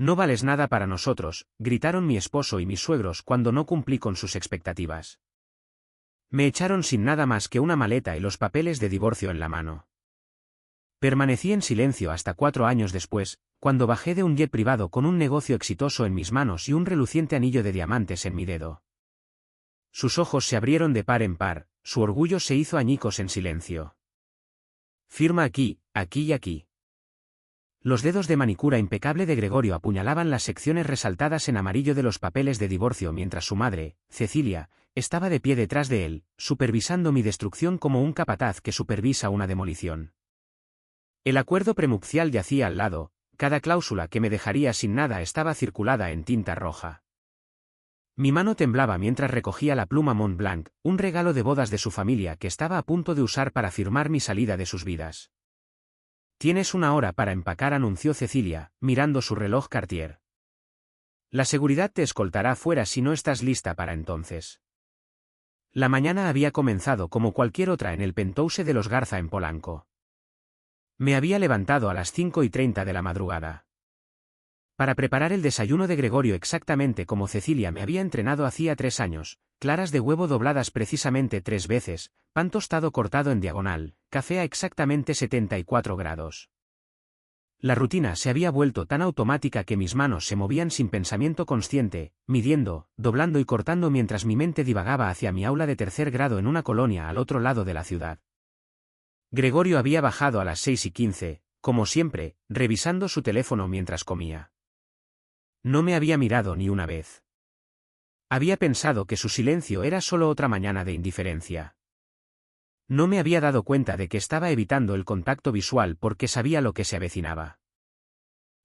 No vales nada para nosotros, gritaron mi esposo y mis suegros cuando no cumplí con sus expectativas. Me echaron sin nada más que una maleta y los papeles de divorcio en la mano. Permanecí en silencio hasta 4 años después, cuando bajé de un jet privado con un negocio exitoso en mis manos y un reluciente anillo de diamantes en mi dedo. Sus ojos se abrieron de par en par, su orgullo se hizo añicos en silencio. Firma aquí, aquí y aquí. Los dedos de manicura impecable de Gregorio apuñalaban las secciones resaltadas en amarillo de los papeles de divorcio mientras su madre, Cecilia, estaba de pie detrás de él, supervisando mi destrucción como un capataz que supervisa una demolición. El acuerdo prenupcial yacía al lado, cada cláusula que me dejaría sin nada estaba circulada en tinta roja. Mi mano temblaba mientras recogía la pluma Mont Blanc, un regalo de bodas de su familia que estaba a punto de usar para firmar mi salida de sus vidas. «Tienes 1 hora para empacar», anunció Cecilia, mirando su reloj Cartier. «La seguridad te escoltará fuera si no estás lista para entonces». La mañana había comenzado como cualquier otra en el penthouse de los Garza en Polanco. Me había levantado a las 5:30 de la madrugada. Para preparar el desayuno de Gregorio exactamente como Cecilia me había entrenado hacía 3 años, claras de huevo dobladas precisamente 3 veces, pan tostado cortado en diagonal, café a exactamente 74 grados. La rutina se había vuelto tan automática que mis manos se movían sin pensamiento consciente, midiendo, doblando y cortando mientras mi mente divagaba hacia mi aula de 3er grado en una colonia al otro lado de la ciudad. Gregorio había bajado a las 6:15, como siempre, revisando su teléfono mientras comía. No me había mirado ni una vez. Había pensado que su silencio era solo otra mañana de indiferencia. No me había dado cuenta de que estaba evitando el contacto visual porque sabía lo que se avecinaba.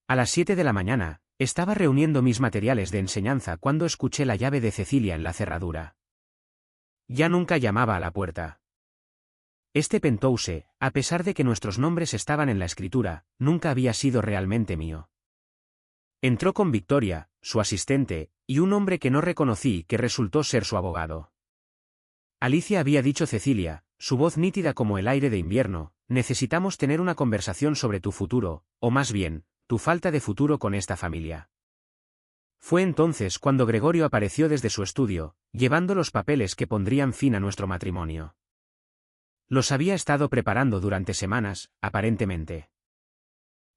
A las 7 de la mañana, estaba reuniendo mis materiales de enseñanza cuando escuché la llave de Cecilia en la cerradura. Ya nunca llamaba a la puerta. Este penthouse, a pesar de que nuestros nombres estaban en la escritura, nunca había sido realmente mío. Entró con Victoria, su asistente, y un hombre que no reconocí y que resultó ser su abogado. Alicia, había dicho Cecilia, su voz nítida como el aire de invierno, necesitamos tener una conversación sobre tu futuro, o más bien, tu falta de futuro con esta familia. Fue entonces cuando Gregorio apareció desde su estudio, llevando los papeles que pondrían fin a nuestro matrimonio. Los había estado preparando durante semanas, aparentemente.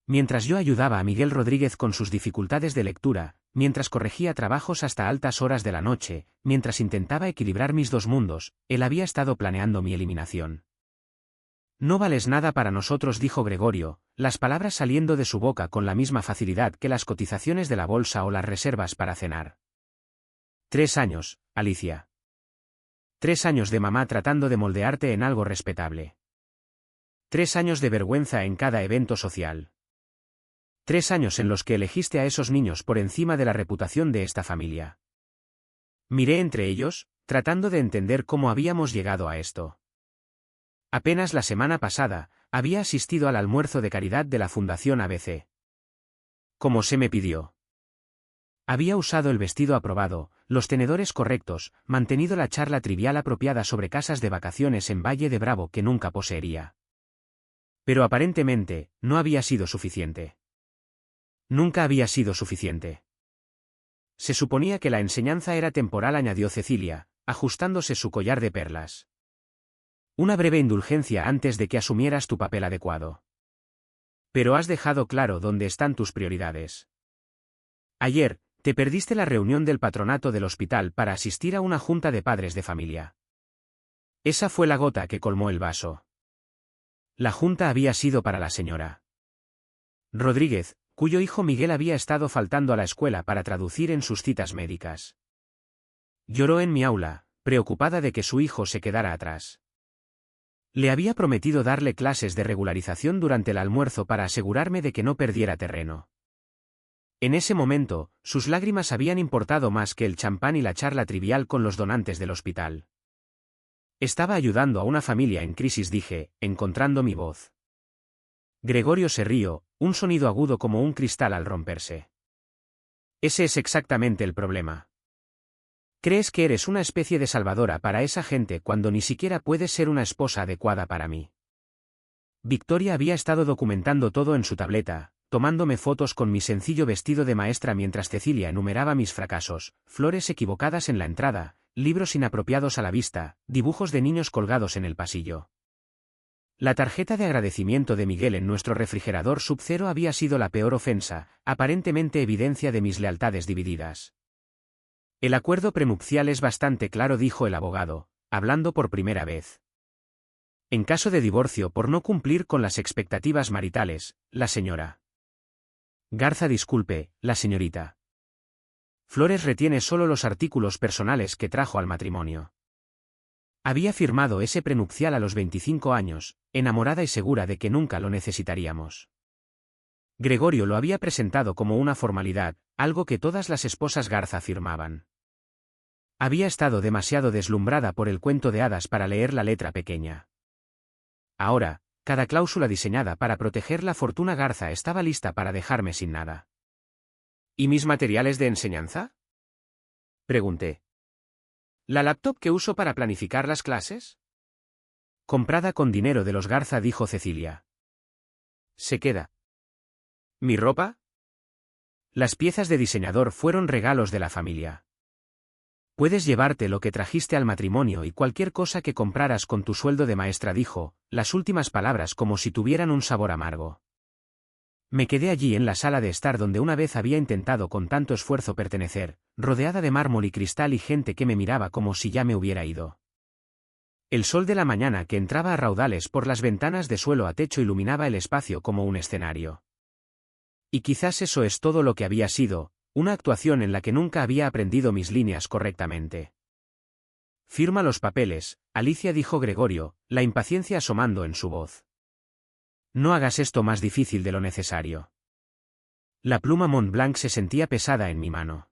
Mientras yo ayudaba a Miguel Rodríguez con sus dificultades de lectura, mientras corregía trabajos hasta altas horas de la noche, mientras intentaba equilibrar mis 2 mundos, él había estado planeando mi eliminación. «No vales nada para nosotros», dijo Gregorio, las palabras saliendo de su boca con la misma facilidad que las cotizaciones de la bolsa o las reservas para cenar. 3 años, Alicia. 3 años de mamá tratando de moldearte en algo respetable. 3 años de vergüenza en cada evento social. 3 años en los que elegiste a esos niños por encima de la reputación de esta familia. Miré entre ellos, tratando de entender cómo habíamos llegado a esto. Apenas la semana pasada, había asistido al almuerzo de caridad de la Fundación ABC. Como se me pidió. Había usado el vestido aprobado, los tenedores correctos, mantenido la charla trivial apropiada sobre casas de vacaciones en Valle de Bravo que nunca poseería. Pero aparentemente, no había sido suficiente. Nunca había sido suficiente. Se suponía que la enseñanza era temporal, añadió Cecilia, ajustándose su collar de perlas. Una breve indulgencia antes de que asumieras tu papel adecuado. Pero has dejado claro dónde están tus prioridades. Ayer, te perdiste la reunión del patronato del hospital para asistir a una junta de padres de familia. Esa fue la gota que colmó el vaso. La junta había sido para la señora Rodríguez, cuyo hijo Miguel había estado faltando a la escuela para traducir en sus citas médicas. Lloró en mi aula, preocupada de que su hijo se quedara atrás. Le había prometido darle clases de regularización durante el almuerzo para asegurarme de que no perdiera terreno. En ese momento, sus lágrimas habían importado más que el champán y la charla trivial con los donantes del hospital. Estaba ayudando a una familia en crisis, dije, encontrando mi voz. Gregorio se rió, un sonido agudo como un cristal al romperse. Ese es exactamente el problema. Crees que eres una especie de salvadora para esa gente cuando ni siquiera puedes ser una esposa adecuada para mí. Victoria había estado documentando todo en su tableta, tomándome fotos con mi sencillo vestido de maestra mientras Cecilia enumeraba mis fracasos, flores equivocadas en la entrada, libros inapropiados a la vista, dibujos de niños colgados en el pasillo. La tarjeta de agradecimiento de Miguel en nuestro refrigerador sub-cero había sido la peor ofensa, aparentemente evidencia de mis lealtades divididas. El acuerdo prenupcial es bastante claro, dijo el abogado, hablando por primera vez. En caso de divorcio por no cumplir con las expectativas maritales, la señora Garza disculpe, la señorita Flores retiene solo los artículos personales que trajo al matrimonio. Había firmado ese prenupcial a los 25 años, enamorada y segura de que nunca lo necesitaríamos. Gregorio lo había presentado como una formalidad, algo que todas las esposas Garza firmaban. Había estado demasiado deslumbrada por el cuento de hadas para leer la letra pequeña. Ahora, cada cláusula diseñada para proteger la fortuna Garza estaba lista para dejarme sin nada. ¿Y mis materiales de enseñanza?, pregunté. ¿La laptop que uso para planificar las clases? Comprada con dinero de los Garza, dijo Cecilia. Se queda. ¿Mi ropa? Las piezas de diseñador fueron regalos de la familia. Puedes llevarte lo que trajiste al matrimonio y cualquier cosa que compraras con tu sueldo de maestra, dijo, las últimas palabras como si tuvieran un sabor amargo. Me quedé allí en la sala de estar donde una vez había intentado con tanto esfuerzo pertenecer, rodeada de mármol y cristal y gente que me miraba como si ya me hubiera ido. El sol de la mañana que entraba a raudales por las ventanas de suelo a techo iluminaba el espacio como un escenario. Y quizás eso es todo lo que había sido, una actuación en la que nunca había aprendido mis líneas correctamente. Firma los papeles, Alicia, dijo Gregorio, la impaciencia asomando en su voz. No hagas esto más difícil de lo necesario. La pluma Montblanc se sentía pesada en mi mano.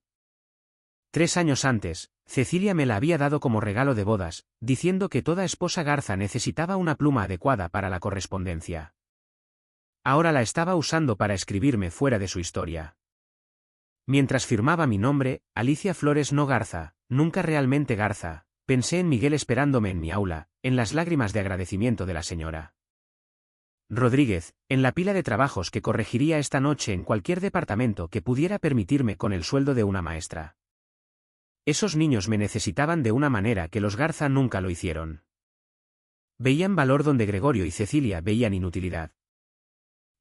3 años antes, Cecilia me la había dado como regalo de bodas, diciendo que toda esposa Garza necesitaba una pluma adecuada para la correspondencia. Ahora la estaba usando para escribirme fuera de su historia. Mientras firmaba mi nombre, Alicia Flores, no Garza, nunca realmente Garza, pensé en Miguel esperándome en mi aula, en las lágrimas de agradecimiento de la señora Rodríguez, en la pila de trabajos que corregiría esta noche en cualquier departamento que pudiera permitirme con el sueldo de una maestra. Esos niños me necesitaban de una manera que los Garza nunca lo hicieron. Veían valor donde Gregorio y Cecilia veían inutilidad.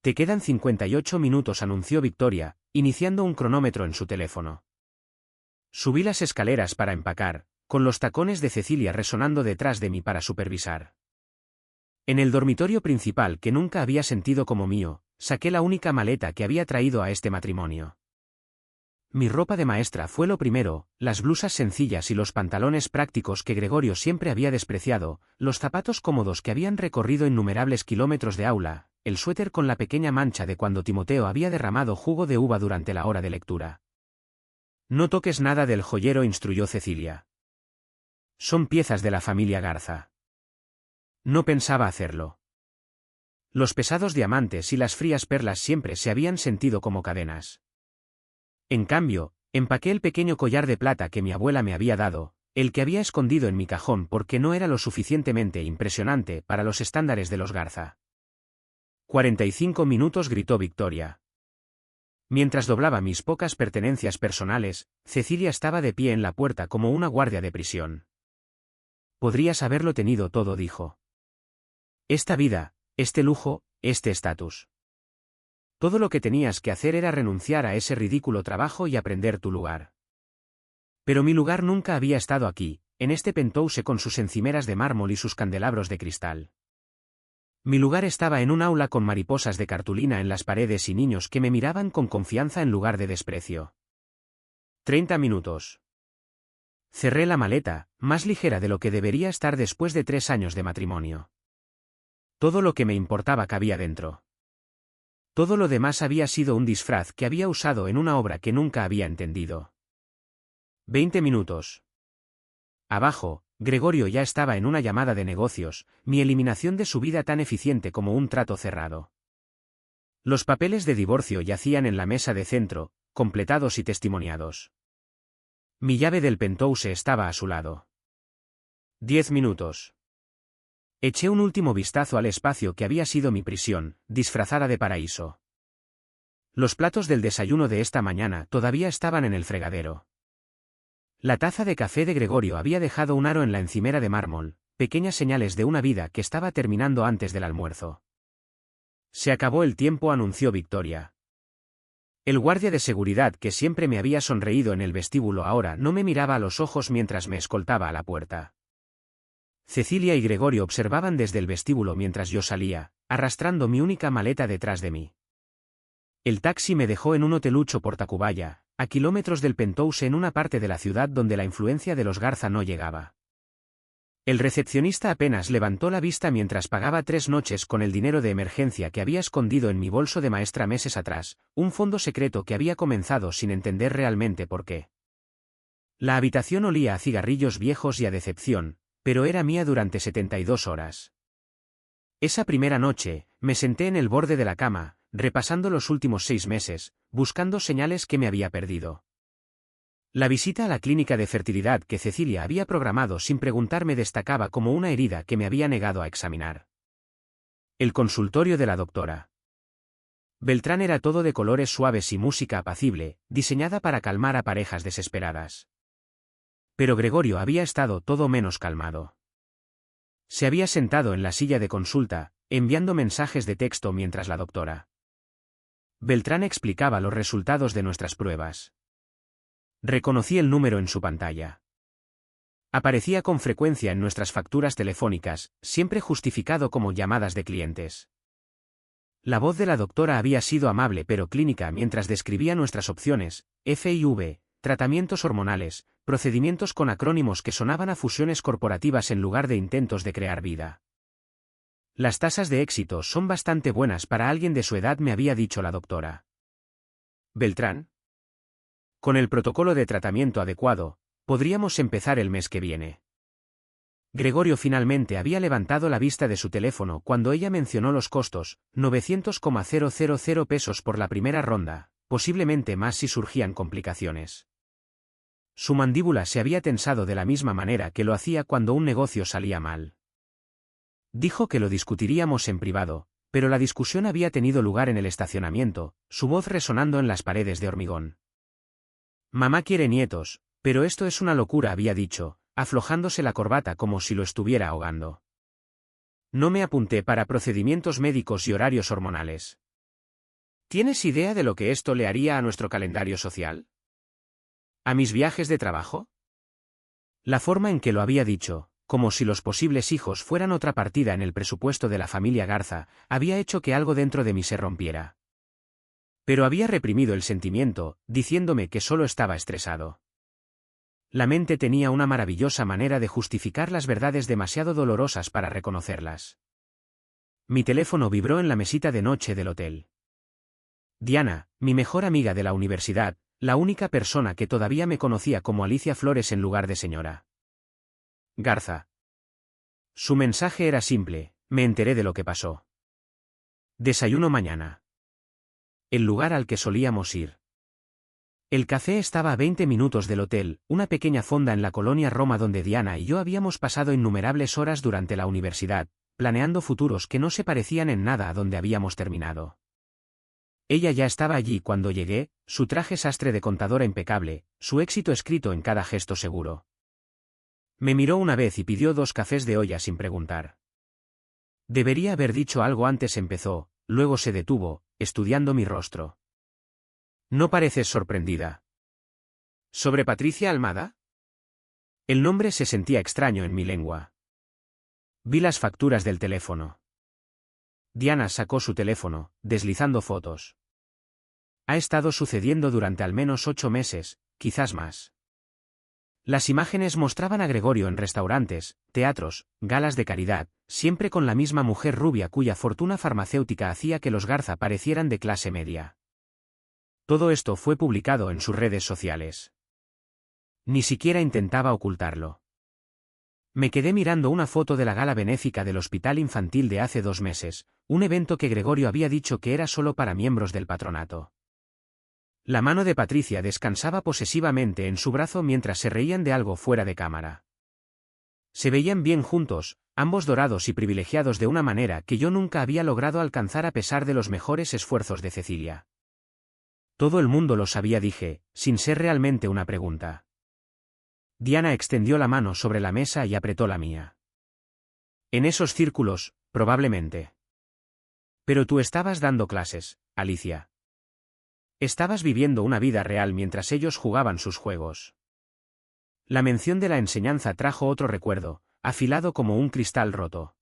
Te quedan 58 minutos, anunció Victoria, iniciando un cronómetro en su teléfono. Subí las escaleras para empacar, con los tacones de Cecilia resonando detrás de mí para supervisar. En el dormitorio principal, que nunca había sentido como mío, saqué la única maleta que había traído a este matrimonio. Mi ropa de maestra fue lo primero, las blusas sencillas y los pantalones prácticos que Gregorio siempre había despreciado, los zapatos cómodos que habían recorrido innumerables kilómetros de aula, el suéter con la pequeña mancha de cuando Timoteo había derramado jugo de uva durante la hora de lectura. No toques nada del joyero, instruyó Cecilia. Son piezas de la familia Garza. No pensaba hacerlo. Los pesados diamantes y las frías perlas siempre se habían sentido como cadenas. En cambio, empaqué el pequeño collar de plata que mi abuela me había dado, el que había escondido en mi cajón porque no era lo suficientemente impresionante para los estándares de los Garza. 45 minutos, gritó Victoria. Mientras doblaba mis pocas pertenencias personales, Cecilia estaba de pie en la puerta como una guardia de prisión. Podrías haberlo tenido todo, dijo. Esta vida, este lujo, este estatus. Todo lo que tenías que hacer era renunciar a ese ridículo trabajo y aprender tu lugar. Pero mi lugar nunca había estado aquí, en este penthouse con sus encimeras de mármol y sus candelabros de cristal. Mi lugar estaba en un aula con mariposas de cartulina en las paredes y niños que me miraban con confianza en lugar de desprecio. 30 minutos. Cerré la maleta, más ligera de lo que debería estar después de 3 años de matrimonio. Todo lo que me importaba cabía dentro. Todo lo demás había sido un disfraz que había usado en una obra que nunca había entendido. 20 minutos. Abajo, Gregorio ya estaba en una llamada de negocios, mi eliminación de su vida tan eficiente como un trato cerrado. Los papeles de divorcio yacían en la mesa de centro, completados y testimoniados. Mi llave del penthouse estaba a su lado. 10 minutos. Eché un último vistazo al espacio que había sido mi prisión, disfrazada de paraíso. Los platos del desayuno de esta mañana todavía estaban en el fregadero. La taza de café de Gregorio había dejado un aro en la encimera de mármol, pequeñas señales de una vida que estaba terminando antes del almuerzo. Se acabó el tiempo, anunció Victoria. El guardia de seguridad que siempre me había sonreído en el vestíbulo ahora no me miraba a los ojos mientras me escoltaba a la puerta. Cecilia y Gregorio observaban desde el vestíbulo mientras yo salía, arrastrando mi única maleta detrás de mí. El taxi me dejó en un hotelucho por Tacubaya, a kilómetros del Penthouse, en una parte de la ciudad donde la influencia de los Garza no llegaba. El recepcionista apenas levantó la vista mientras pagaba 3 noches con el dinero de emergencia que había escondido en mi bolso de maestra meses atrás, un fondo secreto que había comenzado sin entender realmente por qué. La habitación olía a cigarrillos viejos y a decepción, pero era mía durante 72 horas. Esa primera noche, me senté en el borde de la cama, repasando los últimos 6 meses, buscando señales que me había perdido. La visita a la clínica de fertilidad que Cecilia había programado sin preguntarme destacaba como una herida que me había negado a examinar. El consultorio de la doctora Beltrán era todo de colores suaves y música apacible, diseñada para calmar a parejas desesperadas. Pero Gregorio había estado todo menos calmado. Se había sentado en la silla de consulta, enviando mensajes de texto mientras la doctora Beltrán explicaba los resultados de nuestras pruebas. Reconocí el número en su pantalla. Aparecía con frecuencia en nuestras facturas telefónicas, siempre justificado como llamadas de clientes. La voz de la doctora había sido amable pero clínica mientras describía nuestras opciones: FIV, tratamientos hormonales, procedimientos con acrónimos que sonaban a fusiones corporativas en lugar de intentos de crear vida. Las tasas de éxito son bastante buenas para alguien de su edad, me había dicho la doctora Beltrán. Con el protocolo de tratamiento adecuado, podríamos empezar el mes que viene. Gregorio finalmente había levantado la vista de su teléfono cuando ella mencionó los costos: 900,000 pesos por la primera ronda, posiblemente más si surgían complicaciones. Su mandíbula se había tensado de la misma manera que lo hacía cuando un negocio salía mal. Dijo que lo discutiríamos en privado, pero la discusión había tenido lugar en el estacionamiento, su voz resonando en las paredes de hormigón. Mamá quiere nietos, pero esto es una locura, había dicho, aflojándose la corbata como si lo estuviera ahogando. No me apunté para procedimientos médicos y horarios hormonales. ¿Tienes idea de lo que esto le haría a nuestro calendario social? ¿A mis viajes de trabajo? La forma en que lo había dicho, como si los posibles hijos fueran otra partida en el presupuesto de la familia Garza, había hecho que algo dentro de mí se rompiera. Pero había reprimido el sentimiento, diciéndome que solo estaba estresado. La mente tenía una maravillosa manera de justificar las verdades demasiado dolorosas para reconocerlas. Mi teléfono vibró en la mesita de noche del hotel. Diana, mi mejor amiga de la universidad, la única persona que todavía me conocía como Alicia Flores en lugar de señora Garza. Su mensaje era simple: me enteré de lo que pasó. Desayuno mañana. El lugar al que solíamos ir. El café estaba a 20 minutos del hotel, una pequeña fonda en la colonia Roma donde Diana y yo habíamos pasado innumerables horas durante la universidad, planeando futuros que no se parecían en nada a donde habíamos terminado. Ella ya estaba allí cuando llegué, su traje sastre de contadora impecable, su éxito escrito en cada gesto seguro. Me miró una vez y pidió 2 cafés de olla sin preguntar. Debería haber dicho algo antes, empezó, luego se detuvo, estudiando mi rostro. ¿No pareces sorprendida? ¿Sobre Patricia Almada? El nombre se sentía extraño en mi lengua. Vi las facturas del teléfono. Diana sacó su teléfono, deslizando fotos. Ha estado sucediendo durante al menos 8 meses, quizás más. Las imágenes mostraban a Gregorio en restaurantes, teatros, galas de caridad, siempre con la misma mujer rubia cuya fortuna farmacéutica hacía que los Garza parecieran de clase media. Todo esto fue publicado en sus redes sociales. Ni siquiera intentaba ocultarlo. Me quedé mirando una foto de la gala benéfica del hospital infantil de hace 2 meses, un evento que Gregorio había dicho que era solo para miembros del patronato. La mano de Patricia descansaba posesivamente en su brazo mientras se reían de algo fuera de cámara. Se veían bien juntos, ambos dorados y privilegiados de una manera que yo nunca había logrado alcanzar a pesar de los mejores esfuerzos de Cecilia. Todo el mundo lo sabía, dije, sin ser realmente una pregunta. Diana extendió la mano sobre la mesa y apretó la mía. En esos círculos, probablemente. Pero tú estabas dando clases, Alicia. Estabas viviendo una vida real mientras ellos jugaban sus juegos. La mención de la enseñanza trajo otro recuerdo, afilado como un cristal roto.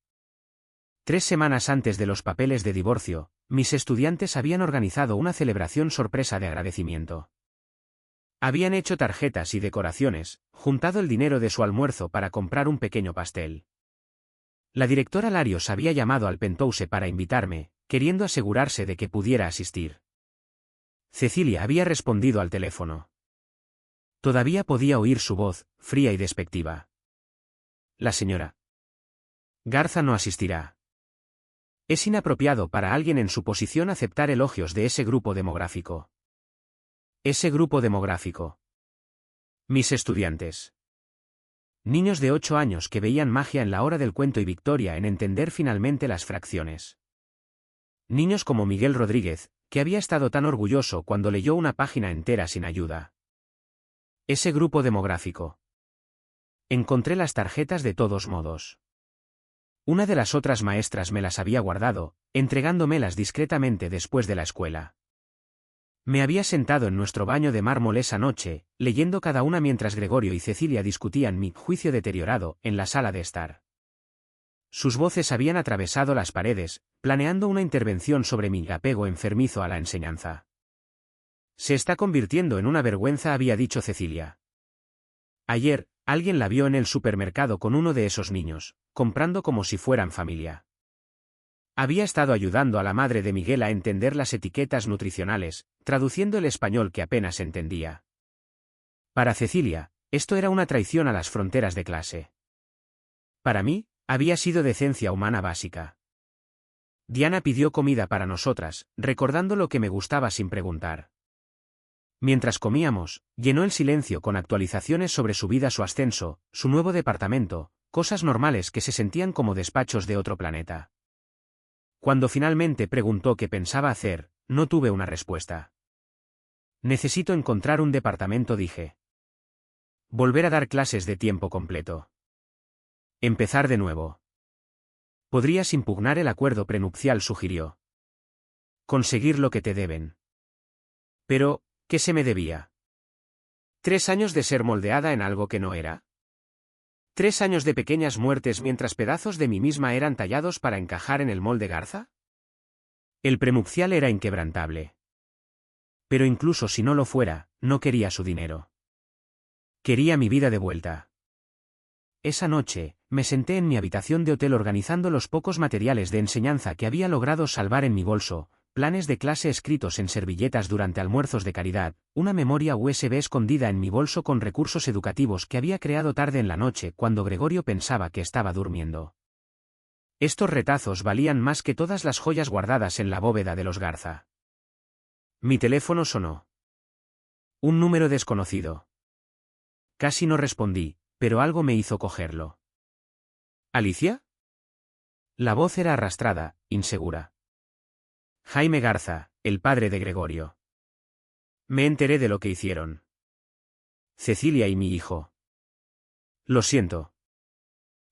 3 semanas antes de los papeles de divorcio, mis estudiantes habían organizado una celebración sorpresa de agradecimiento. Habían hecho tarjetas y decoraciones, juntado el dinero de su almuerzo para comprar un pequeño pastel. La directora Larios había llamado al Penthouse para invitarme, queriendo asegurarse de que pudiera asistir. Cecilia había respondido al teléfono. Todavía podía oír su voz, fría y despectiva. La señora Garza no asistirá. Es inapropiado para alguien en su posición aceptar elogios de ese grupo demográfico. Ese grupo demográfico. Mis estudiantes. Niños de 8 años que veían magia en la hora del cuento y victoria en entender finalmente las fracciones. Niños como Miguel Rodríguez, que había estado tan orgulloso cuando leyó una página entera sin ayuda. Ese grupo demográfico. Encontré las tarjetas de todos modos. Una de las otras maestras me las había guardado, entregándomelas discretamente después de la escuela. Me había sentado en nuestro baño de mármol esa noche, leyendo cada una mientras Gregorio y Cecilia discutían mi juicio deteriorado en la sala de estar. Sus voces habían atravesado las paredes, planeando una intervención sobre mi apego enfermizo a la enseñanza. Se está convirtiendo en una vergüenza, había dicho Cecilia. Ayer, alguien la vio en el supermercado con uno de esos niños, comprando como si fueran familia. Había estado ayudando a la madre de Miguel a entender las etiquetas nutricionales, traduciendo el español que apenas entendía. Para Cecilia, esto era una traición a las fronteras de clase. Para mí, había sido decencia humana básica. Diana pidió comida para nosotras, recordando lo que me gustaba sin preguntar. Mientras comíamos, llenó el silencio con actualizaciones sobre su vida, su ascenso, su nuevo departamento, cosas normales que se sentían como despachos de otro planeta. Cuando finalmente preguntó qué pensaba hacer, no tuve una respuesta. Necesito encontrar un departamento, dije. Volver a dar clases de tiempo completo. Empezar de nuevo. Podrías impugnar el acuerdo prenupcial, sugirió. Conseguir lo que te deben. Pero, ¿qué se me debía? 3 años de ser moldeada en algo que no era. 3 años de pequeñas muertes mientras pedazos de mí misma eran tallados para encajar en el molde Garza. El prenupcial era inquebrantable. Pero incluso si no lo fuera, no quería su dinero. Quería mi vida de vuelta. Esa noche, me senté en mi habitación de hotel organizando los pocos materiales de enseñanza que había logrado salvar en mi bolso, planes de clase escritos en servilletas durante almuerzos de caridad, una memoria USB escondida en mi bolso con recursos educativos que había creado tarde en la noche cuando Gregorio pensaba que estaba durmiendo. Estos retazos valían más que todas las joyas guardadas en la bóveda de los Garza. Mi teléfono sonó. Un número desconocido. Casi no respondí, pero algo me hizo cogerlo. ¿Alicia? La voz era arrastrada, insegura. Jaime Garza, el padre de Gregorio. Me enteré de lo que hicieron. Cecilia y mi hijo. Lo siento.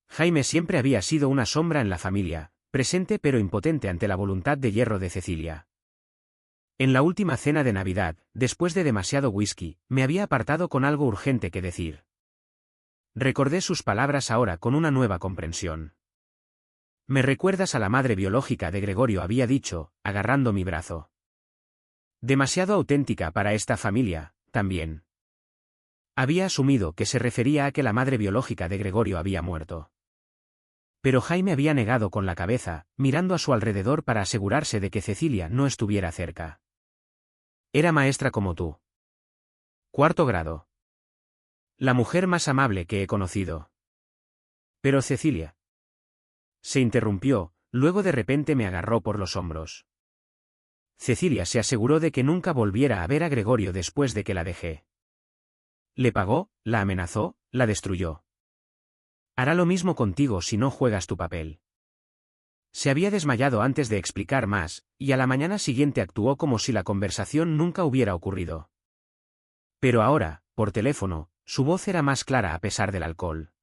Jaime siempre había sido una sombra en la familia, presente pero impotente ante la voluntad de hierro de Cecilia. En la última cena de Navidad, después de demasiado whisky, me había apartado con algo urgente que decir. Recordé sus palabras ahora con una nueva comprensión. Me recuerdas a la madre biológica de Gregorio, había dicho, agarrando mi brazo. Demasiado auténtica para esta familia, también. Había asumido que se refería a que la madre biológica de Gregorio había muerto. Pero Jaime había negado con la cabeza, mirando a su alrededor para asegurarse de que Cecilia no estuviera cerca. Era maestra como tú. 4º grado. La mujer más amable que he conocido. Pero Cecilia. Se interrumpió, luego de repente me agarró por los hombros. Cecilia se aseguró de que nunca volviera a ver a Gregorio después de que la dejé. Le pagó, la amenazó, la destruyó. Hará lo mismo contigo si no juegas tu papel. Se había desmayado antes de explicar más, y a la mañana siguiente actuó como si la conversación nunca hubiera ocurrido. Pero ahora, por teléfono, su voz era más clara a pesar del alcohol.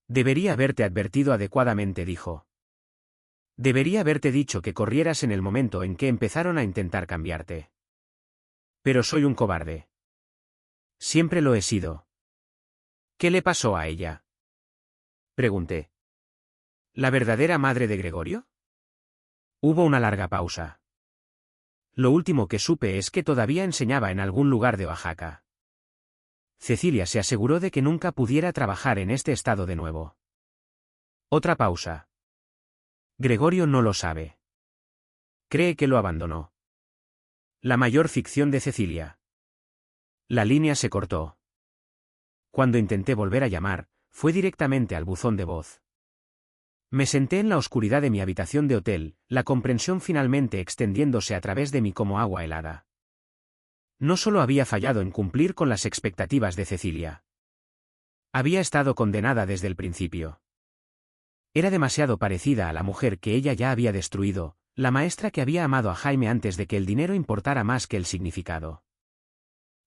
Debería haberte advertido adecuadamente, dijo. Debería haberte dicho que corrieras en el momento en que empezaron a intentar cambiarte. Pero soy un cobarde. Siempre lo he sido. ¿Qué le pasó a ella? Pregunté. ¿La verdadera madre de Gregorio? Hubo una larga pausa. Lo último que supe es que todavía enseñaba en algún lugar de Oaxaca. Cecilia se aseguró de que nunca pudiera trabajar en este estado de nuevo. Otra pausa. Gregorio no lo sabe. Cree que lo abandonó. La mayor ficción de Cecilia. La línea se cortó. Cuando intenté volver a llamar, fue directamente al buzón de voz. Me senté en la oscuridad de mi habitación de hotel, la comprensión finalmente extendiéndose a través de mí como agua helada. No solo había fallado en cumplir con las expectativas de Cecilia. Había estado condenada desde el principio. Era demasiado parecida a la mujer que ella ya había destruido, la maestra que había amado a Jaime antes de que el dinero importara más que el significado.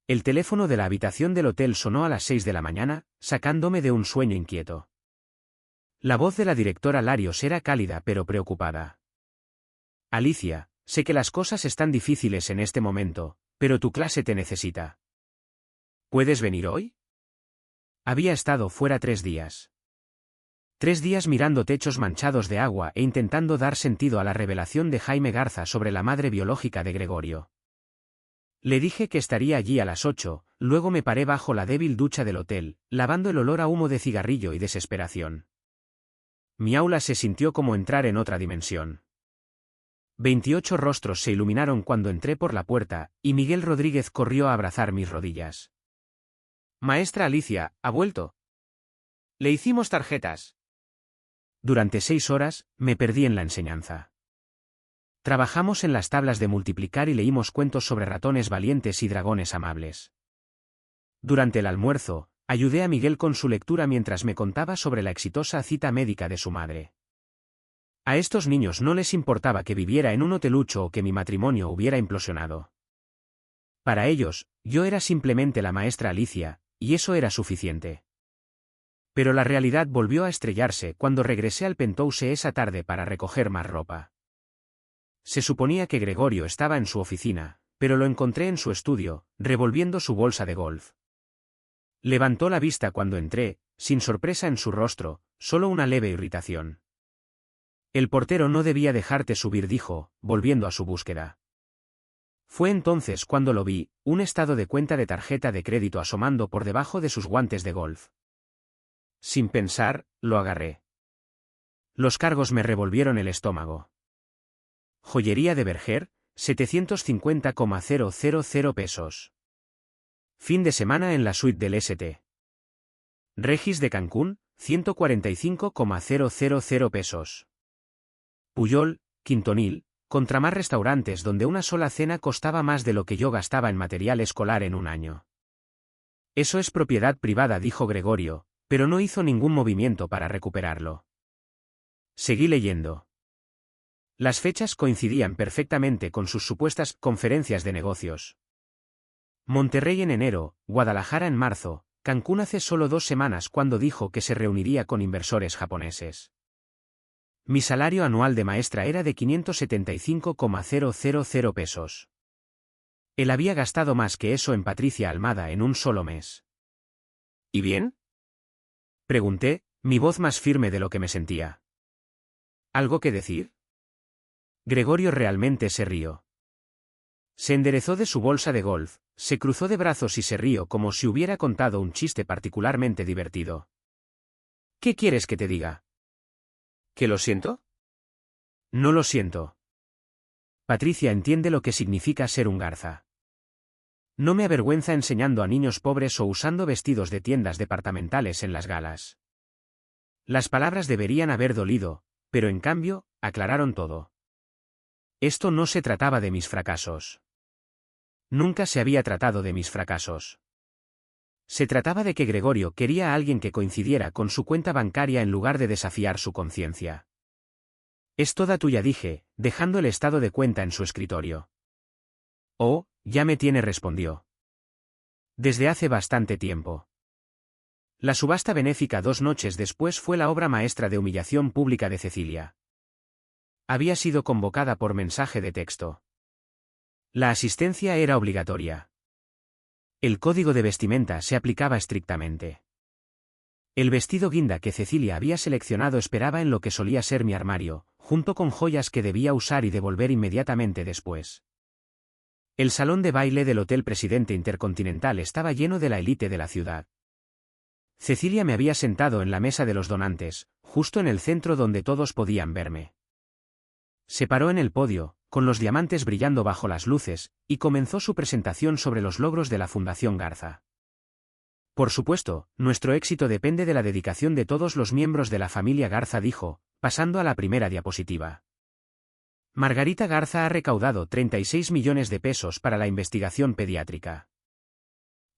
El teléfono de la habitación del hotel sonó a las 6 de la mañana, sacándome de un sueño inquieto. La voz de la directora Larios era cálida pero preocupada. Alicia, sé que las cosas están difíciles en este momento, pero tu clase te necesita. ¿Puedes venir hoy? Había estado fuera 3 días. 3 días mirando techos manchados de agua e intentando dar sentido a la revelación de Jaime Garza sobre la madre biológica de Gregorio. Le dije que estaría allí a las 8, luego me paré bajo la débil ducha del hotel, lavando el olor a humo de cigarrillo y desesperación. Mi aula se sintió como entrar en otra dimensión. 28 rostros se iluminaron cuando entré por la puerta, y Miguel Rodríguez corrió a abrazar mis rodillas. Maestra Alicia, ¿ha vuelto? Le hicimos tarjetas. Durante 6 horas, me perdí en la enseñanza. Trabajamos en las tablas de multiplicar y leímos cuentos sobre ratones valientes y dragones amables. Durante el almuerzo, ayudé a Miguel con su lectura mientras me contaba sobre la exitosa cita médica de su madre. A estos niños no les importaba que viviera en un hotelucho o que mi matrimonio hubiera implosionado. Para ellos, yo era simplemente la maestra Alicia, y eso era suficiente. Pero la realidad volvió a estrellarse cuando regresé al penthouse esa tarde para recoger más ropa. Se suponía que Gregorio estaba en su oficina, pero lo encontré en su estudio, revolviendo su bolsa de golf. Levantó la vista cuando entré, sin sorpresa en su rostro, solo una leve irritación. El portero no debía dejarte subir, dijo, volviendo a su búsqueda. Fue entonces cuando lo vi, un estado de cuenta de tarjeta de crédito asomando por debajo de sus guantes de golf. Sin pensar, lo agarré. Los cargos me revolvieron el estómago. Joyería de Berger, 750,000 pesos. Fin de semana en la suite del St. Regis de Cancún, 145,000 pesos. Puyol, Quintonil, Contramar restaurantes donde una sola cena costaba más de lo que yo gastaba en material escolar en un año. Eso es propiedad privada, dijo Gregorio, pero no hizo ningún movimiento para recuperarlo. Seguí leyendo. Las fechas coincidían perfectamente con sus supuestas conferencias de negocios. Monterrey en enero, Guadalajara en marzo, Cancún hace solo 2 semanas cuando dijo que se reuniría con inversores japoneses. Mi salario anual de maestra era de 575,000 pesos. Él había gastado más que eso en Patricia Almada en un solo mes. ¿Y bien? Pregunté, mi voz más firme de lo que me sentía. ¿Algo que decir? Gregorio realmente se rió. Se enderezó de su bolsa de golf, se cruzó de brazos y se rió como si hubiera contado un chiste particularmente divertido. ¿Qué quieres que te diga? ¿Que lo siento? No lo siento. Patricia entiende lo que significa ser un garza. No me avergüenza enseñando a niños pobres o usando vestidos de tiendas departamentales en las galas. Las palabras deberían haber dolido, pero en cambio, aclararon todo. Esto no se trataba de mis fracasos. Nunca se había tratado de mis fracasos. Se trataba de que Gregorio quería a alguien que coincidiera con su cuenta bancaria en lugar de desafiar su conciencia. Es toda tuya, dije, dejando el estado de cuenta en su escritorio. Oh, ya me tiene, respondió. Desde hace bastante tiempo. La subasta benéfica 2 noches después fue la obra maestra de humillación pública de Cecilia. Había sido convocada por mensaje de texto. La asistencia era obligatoria. El código de vestimenta se aplicaba estrictamente. El vestido guinda que Cecilia había seleccionado esperaba en lo que solía ser mi armario, junto con joyas que debía usar y devolver inmediatamente después. El salón de baile del Hotel Presidente Intercontinental estaba lleno de la élite de la ciudad. Cecilia me había sentado en la mesa de los donantes, justo en el centro donde todos podían verme. Se paró en el podio, con los diamantes brillando bajo las luces, y comenzó su presentación sobre los logros de la Fundación Garza. Por supuesto, nuestro éxito depende de la dedicación de todos los miembros de la familia Garza, dijo, pasando a la primera diapositiva. Margarita Garza ha recaudado 36 millones de pesos para la investigación pediátrica.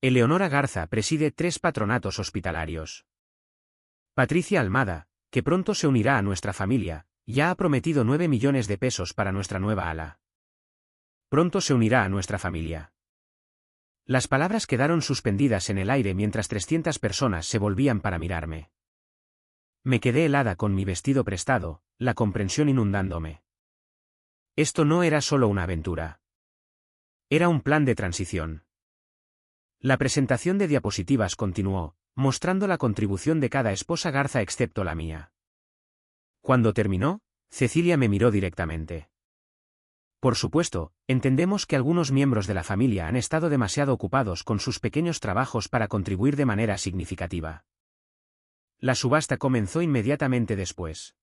Eleonora Garza preside 3 patronatos hospitalarios. Patricia Almada, que pronto se unirá a nuestra familia, ya ha prometido 9 millones de pesos para nuestra nueva ala. Pronto se unirá a nuestra familia. Las palabras quedaron suspendidas en el aire mientras 300 personas se volvían para mirarme. Me quedé helada con mi vestido prestado, la comprensión inundándome. Esto no era solo una aventura. Era un plan de transición. La presentación de diapositivas continuó, mostrando la contribución de cada esposa Garza excepto la mía. Cuando terminó, Cecilia me miró directamente. Por supuesto, entendemos que algunos miembros de la familia han estado demasiado ocupados con sus pequeños trabajos para contribuir de manera significativa. La subasta comenzó inmediatamente después.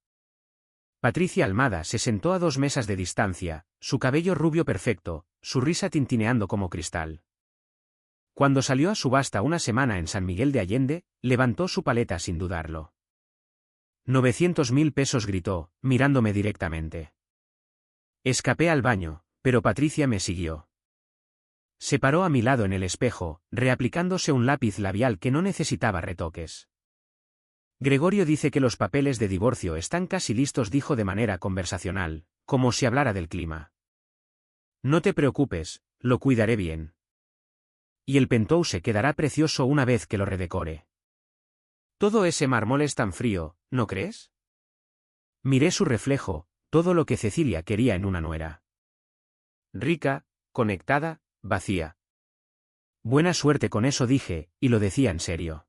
Patricia Almada se sentó a 2 mesas de distancia, su cabello rubio perfecto, su risa tintineando como cristal. Cuando salió a subasta una semana en San Miguel de Allende, levantó su paleta sin dudarlo. 900.000 pesos, gritó, mirándome directamente. Escapé al baño, pero Patricia me siguió. Se paró a mi lado en el espejo, reaplicándose un lápiz labial que no necesitaba retoques. Gregorio dice que los papeles de divorcio están casi listos, dijo de manera conversacional, como si hablara del clima. No te preocupes, lo cuidaré bien. Y el penthouse quedará precioso una vez que lo redecore. Todo ese mármol es tan frío, ¿no crees? Miré su reflejo, todo lo que Cecilia quería en una nuera. Rica, conectada, vacía. Buena suerte con eso, dije, y lo decía en serio.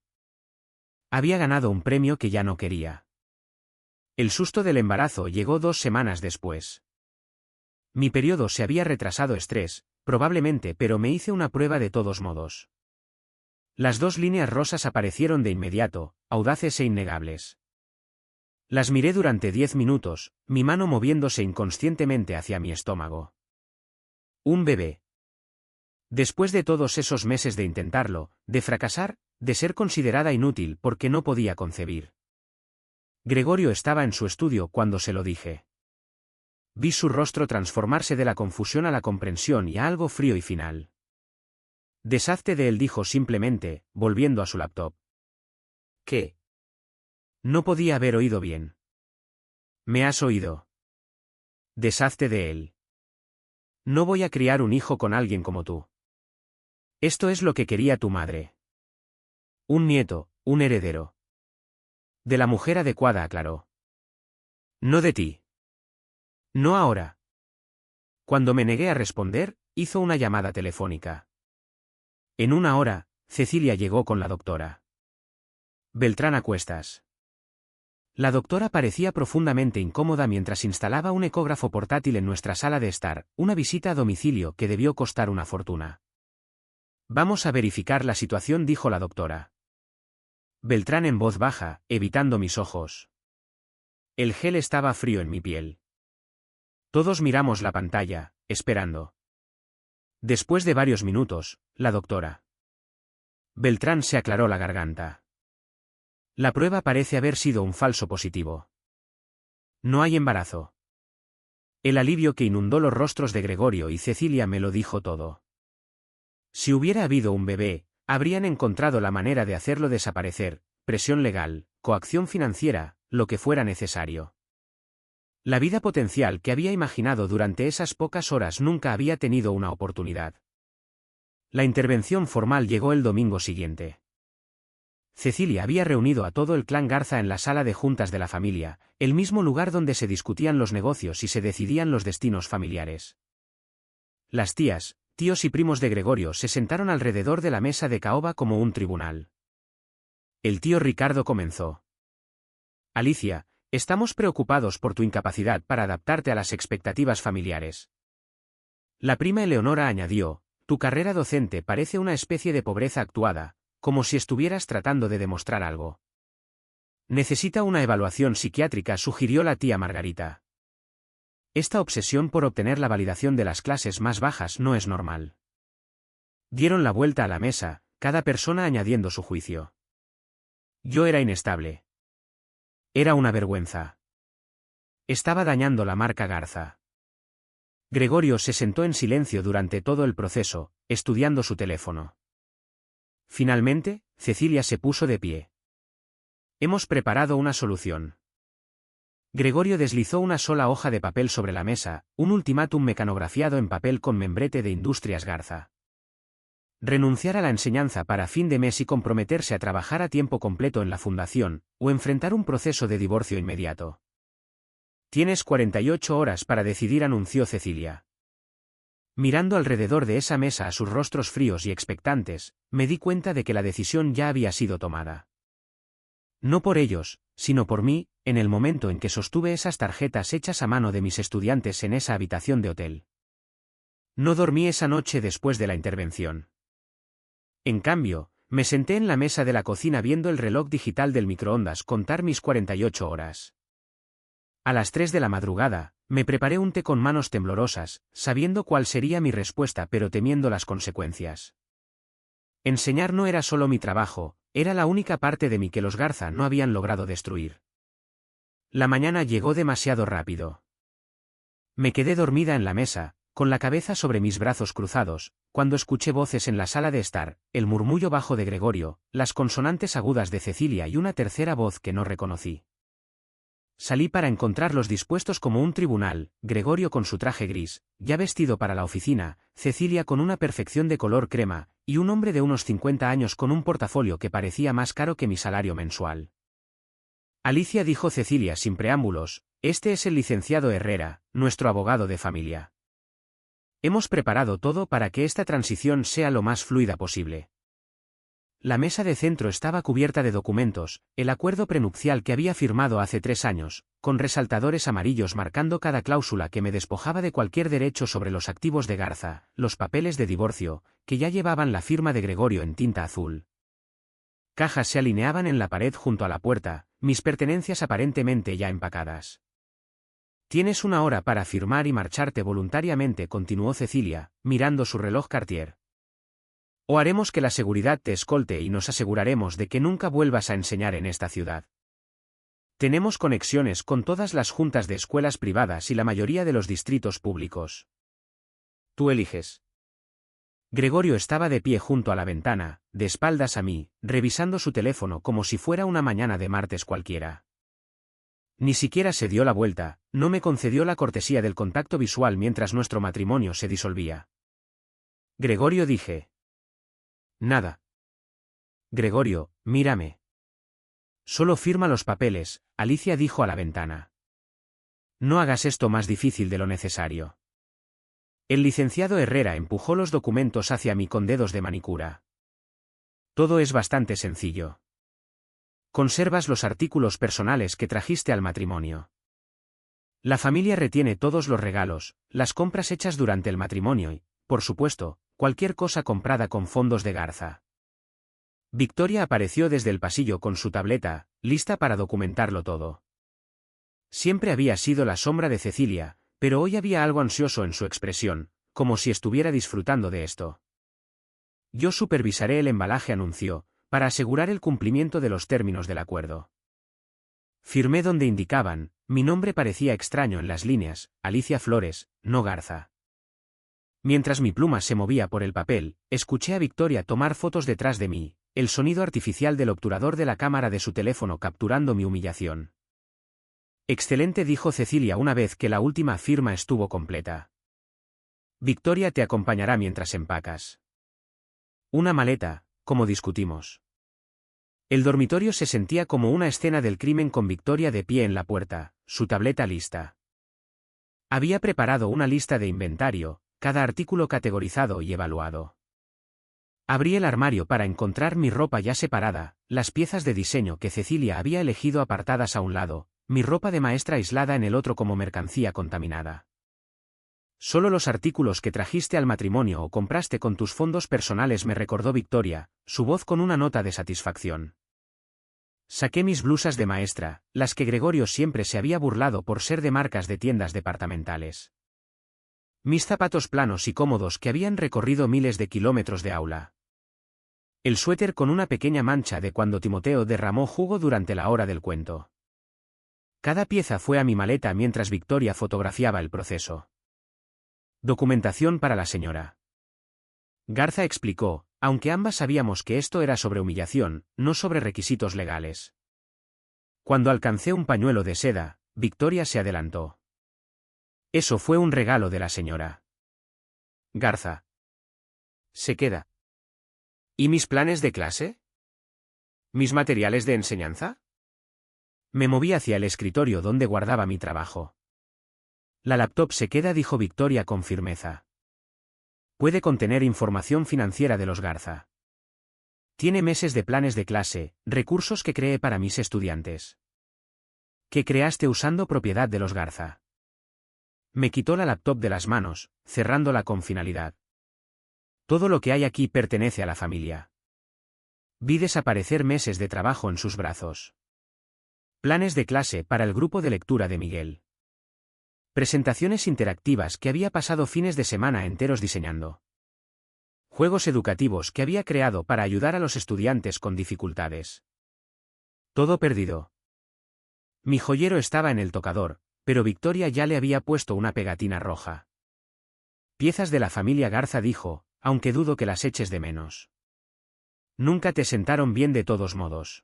Había ganado un premio que ya no quería. El susto del embarazo llegó 2 semanas después. Mi periodo se había retrasado, estrés, probablemente, pero me hice una prueba de todos modos. Las 2 líneas rosas aparecieron de inmediato, audaces e innegables. Las miré durante 10 minutos, mi mano moviéndose inconscientemente hacia mi estómago. Un bebé. Después de todos esos meses de intentarlo, de fracasar, de ser considerada inútil porque no podía concebir. Gregorio estaba en su estudio cuando se lo dije. Vi su rostro transformarse de la confusión a la comprensión y a algo frío y final. Deshazte de él, dijo simplemente, volviendo a su laptop. ¿Qué? No podía haber oído bien. ¿Me has oído? Deshazte de él. No voy a criar un hijo con alguien como tú. Esto es lo que quería tu madre. Un nieto, un heredero. De la mujer adecuada, aclaró. No de ti. No ahora. Cuando me negué a responder, hizo una llamada telefónica. En 1 hora, Cecilia llegó con la doctora Beltrán a cuestas. La doctora parecía profundamente incómoda mientras instalaba un ecógrafo portátil en nuestra sala de estar, una visita a domicilio que debió costar una fortuna. Vamos a verificar la situación, dijo la doctora Beltrán en voz baja, evitando mis ojos. El gel estaba frío en mi piel. Todos miramos la pantalla, esperando. Después de varios minutos, la doctora Beltrán se aclaró la garganta. La prueba parece haber sido un falso positivo. No hay embarazo. El alivio que inundó los rostros de Gregorio y Cecilia me lo dijo todo. Si hubiera habido un bebé, habrían encontrado la manera de hacerlo desaparecer, presión legal, coacción financiera, lo que fuera necesario. La vida potencial que había imaginado durante esas pocas horas nunca había tenido una oportunidad. La intervención formal llegó el domingo siguiente. Cecilia había reunido a todo el clan Garza en la sala de juntas de la familia, el mismo lugar donde se discutían los negocios y se decidían los destinos familiares. Las tías, tíos y primos de Gregorio se sentaron alrededor de la mesa de caoba como un tribunal. El tío Ricardo comenzó. Alicia, estamos preocupados por tu incapacidad para adaptarte a las expectativas familiares. La prima Eleonora añadió, tu carrera docente parece una especie de pobreza actuada, como si estuvieras tratando de demostrar algo. Necesita una evaluación psiquiátrica, sugirió la tía Margarita. Esta obsesión por obtener la validación de las clases más bajas no es normal. Dieron la vuelta a la mesa, cada persona añadiendo su juicio. Yo era inestable. Era una vergüenza. Estaba dañando la marca Garza. Gregorio se sentó en silencio durante todo el proceso, estudiando su teléfono. Finalmente, Cecilia se puso de pie. Hemos preparado una solución. Gregorio deslizó una sola hoja de papel sobre la mesa, un ultimátum mecanografiado en papel con membrete de Industrias Garza. Renunciar a la enseñanza para fin de mes y comprometerse a trabajar a tiempo completo en la fundación, o enfrentar un proceso de divorcio inmediato. Tienes 48 horas para decidir, anunció Cecilia. Mirando alrededor de esa mesa a sus rostros fríos y expectantes, me di cuenta de que la decisión ya había sido tomada. No por ellos, sino por mí, en el momento en que sostuve esas tarjetas hechas a mano de mis estudiantes en esa habitación de hotel. No dormí esa noche después de la intervención. En cambio, me senté en la mesa de la cocina viendo el reloj digital del microondas contar mis 48 horas. A las 3 de la madrugada, me preparé un té con manos temblorosas, sabiendo cuál sería mi respuesta pero temiendo las consecuencias. Enseñar no era solo mi trabajo, era la única parte de mí que los Garza no habían logrado destruir. La mañana llegó demasiado rápido. Me quedé dormida en la mesa, con la cabeza sobre mis brazos cruzados, cuando escuché voces en la sala de estar, el murmullo bajo de Gregorio, las consonantes agudas de Cecilia y una tercera voz que no reconocí. Salí para encontrarlos dispuestos como un tribunal, Gregorio con su traje gris, ya vestido para la oficina, Cecilia con una perfección de color crema, y un hombre de unos 50 años con un portafolio que parecía más caro que mi salario mensual. Alicia, dijo Cecilia sin preámbulos, este es el licenciado Herrera, nuestro abogado de familia. Hemos preparado todo para que esta transición sea lo más fluida posible. La mesa de centro estaba cubierta de documentos, el acuerdo prenupcial que había firmado hace 3 años, con resaltadores amarillos marcando cada cláusula que me despojaba de cualquier derecho sobre los activos de Garza, los papeles de divorcio, que ya llevaban la firma de Gregorio en tinta azul. Cajas se alineaban en la pared junto a la puerta, mis pertenencias aparentemente ya empacadas. Tienes 1 hora para firmar y marcharte voluntariamente, continuó Cecilia, mirando su reloj Cartier. O haremos que la seguridad te escolte y nos aseguraremos de que nunca vuelvas a enseñar en esta ciudad. Tenemos conexiones con todas las juntas de escuelas privadas y la mayoría de los distritos públicos. Tú eliges. Gregorio estaba de pie junto a la ventana, de espaldas a mí, revisando su teléfono como si fuera una mañana de martes cualquiera. Ni siquiera se dio la vuelta, no me concedió la cortesía del contacto visual mientras nuestro matrimonio se disolvía. Gregorio, dije. Nada. Gregorio, mírame. Solo firma los papeles, Alicia dijo a la ventana. No hagas esto más difícil de lo necesario. El licenciado Herrera empujó los documentos hacia mí con dedos de manicura. Todo es bastante sencillo. Conservas los artículos personales que trajiste al matrimonio. La familia retiene todos los regalos, las compras hechas durante el matrimonio y, por supuesto, cualquier cosa comprada con fondos de Garza. Victoria apareció desde el pasillo con su tableta, lista para documentarlo todo. Siempre había sido la sombra de Cecilia, pero hoy había algo ansioso en su expresión, como si estuviera disfrutando de esto. Yo supervisaré el embalaje, anunció, para asegurar el cumplimiento de los términos del acuerdo. Firmé donde indicaban, mi nombre parecía extraño en las líneas, Alicia Flores, no Garza. Mientras mi pluma se movía por el papel, escuché a Victoria tomar fotos detrás de mí, el sonido artificial del obturador de la cámara de su teléfono capturando mi humillación. Excelente, dijo Cecilia una vez que la última firma estuvo completa. Victoria te acompañará mientras empacas. Una maleta, como discutimos. El dormitorio se sentía como una escena del crimen con Victoria de pie en la puerta, su tableta lista. Había preparado una lista de inventario, cada artículo categorizado y evaluado. Abrí el armario para encontrar mi ropa ya separada, las piezas de diseño que Cecilia había elegido apartadas a un lado, mi ropa de maestra aislada en el otro como mercancía contaminada. Solo los artículos que trajiste al matrimonio o compraste con tus fondos personales, me recordó Victoria, su voz con una nota de satisfacción. Saqué mis blusas de maestra, las que Gregorio siempre se había burlado por ser de marcas de tiendas departamentales. Mis zapatos planos y cómodos que habían recorrido miles de kilómetros de aula. El suéter con una pequeña mancha de cuando Timoteo derramó jugo durante la hora del cuento. Cada pieza fue a mi maleta mientras Victoria fotografiaba el proceso. Documentación para la señora Garza, explicó, aunque ambas sabíamos que esto era sobre humillación, no sobre requisitos legales. Cuando alcancé un pañuelo de seda, Victoria se adelantó. Eso fue un regalo de la señora Garza. Se queda. ¿Y mis planes de clase? ¿Mis materiales de enseñanza? Me moví hacia el escritorio donde guardaba mi trabajo. La laptop se queda, dijo Victoria con firmeza. Puede contener información financiera de los Garza. Tiene meses de planes de clase, recursos que creé para mis estudiantes. ¿Qué creaste usando propiedad de los Garza? Me quitó la laptop de las manos, cerrándola con finalidad. Todo lo que hay aquí pertenece a la familia. Vi desaparecer meses de trabajo en sus brazos. Planes de clase para el grupo de lectura de Miguel. Presentaciones interactivas que había pasado fines de semana enteros diseñando. Juegos educativos que había creado para ayudar a los estudiantes con dificultades. Todo perdido. Mi joyero estaba en el tocador, pero Victoria ya le había puesto una pegatina roja. Piezas de la familia Garza, dijo, aunque dudo que las eches de menos. Nunca te sentaron bien de todos modos.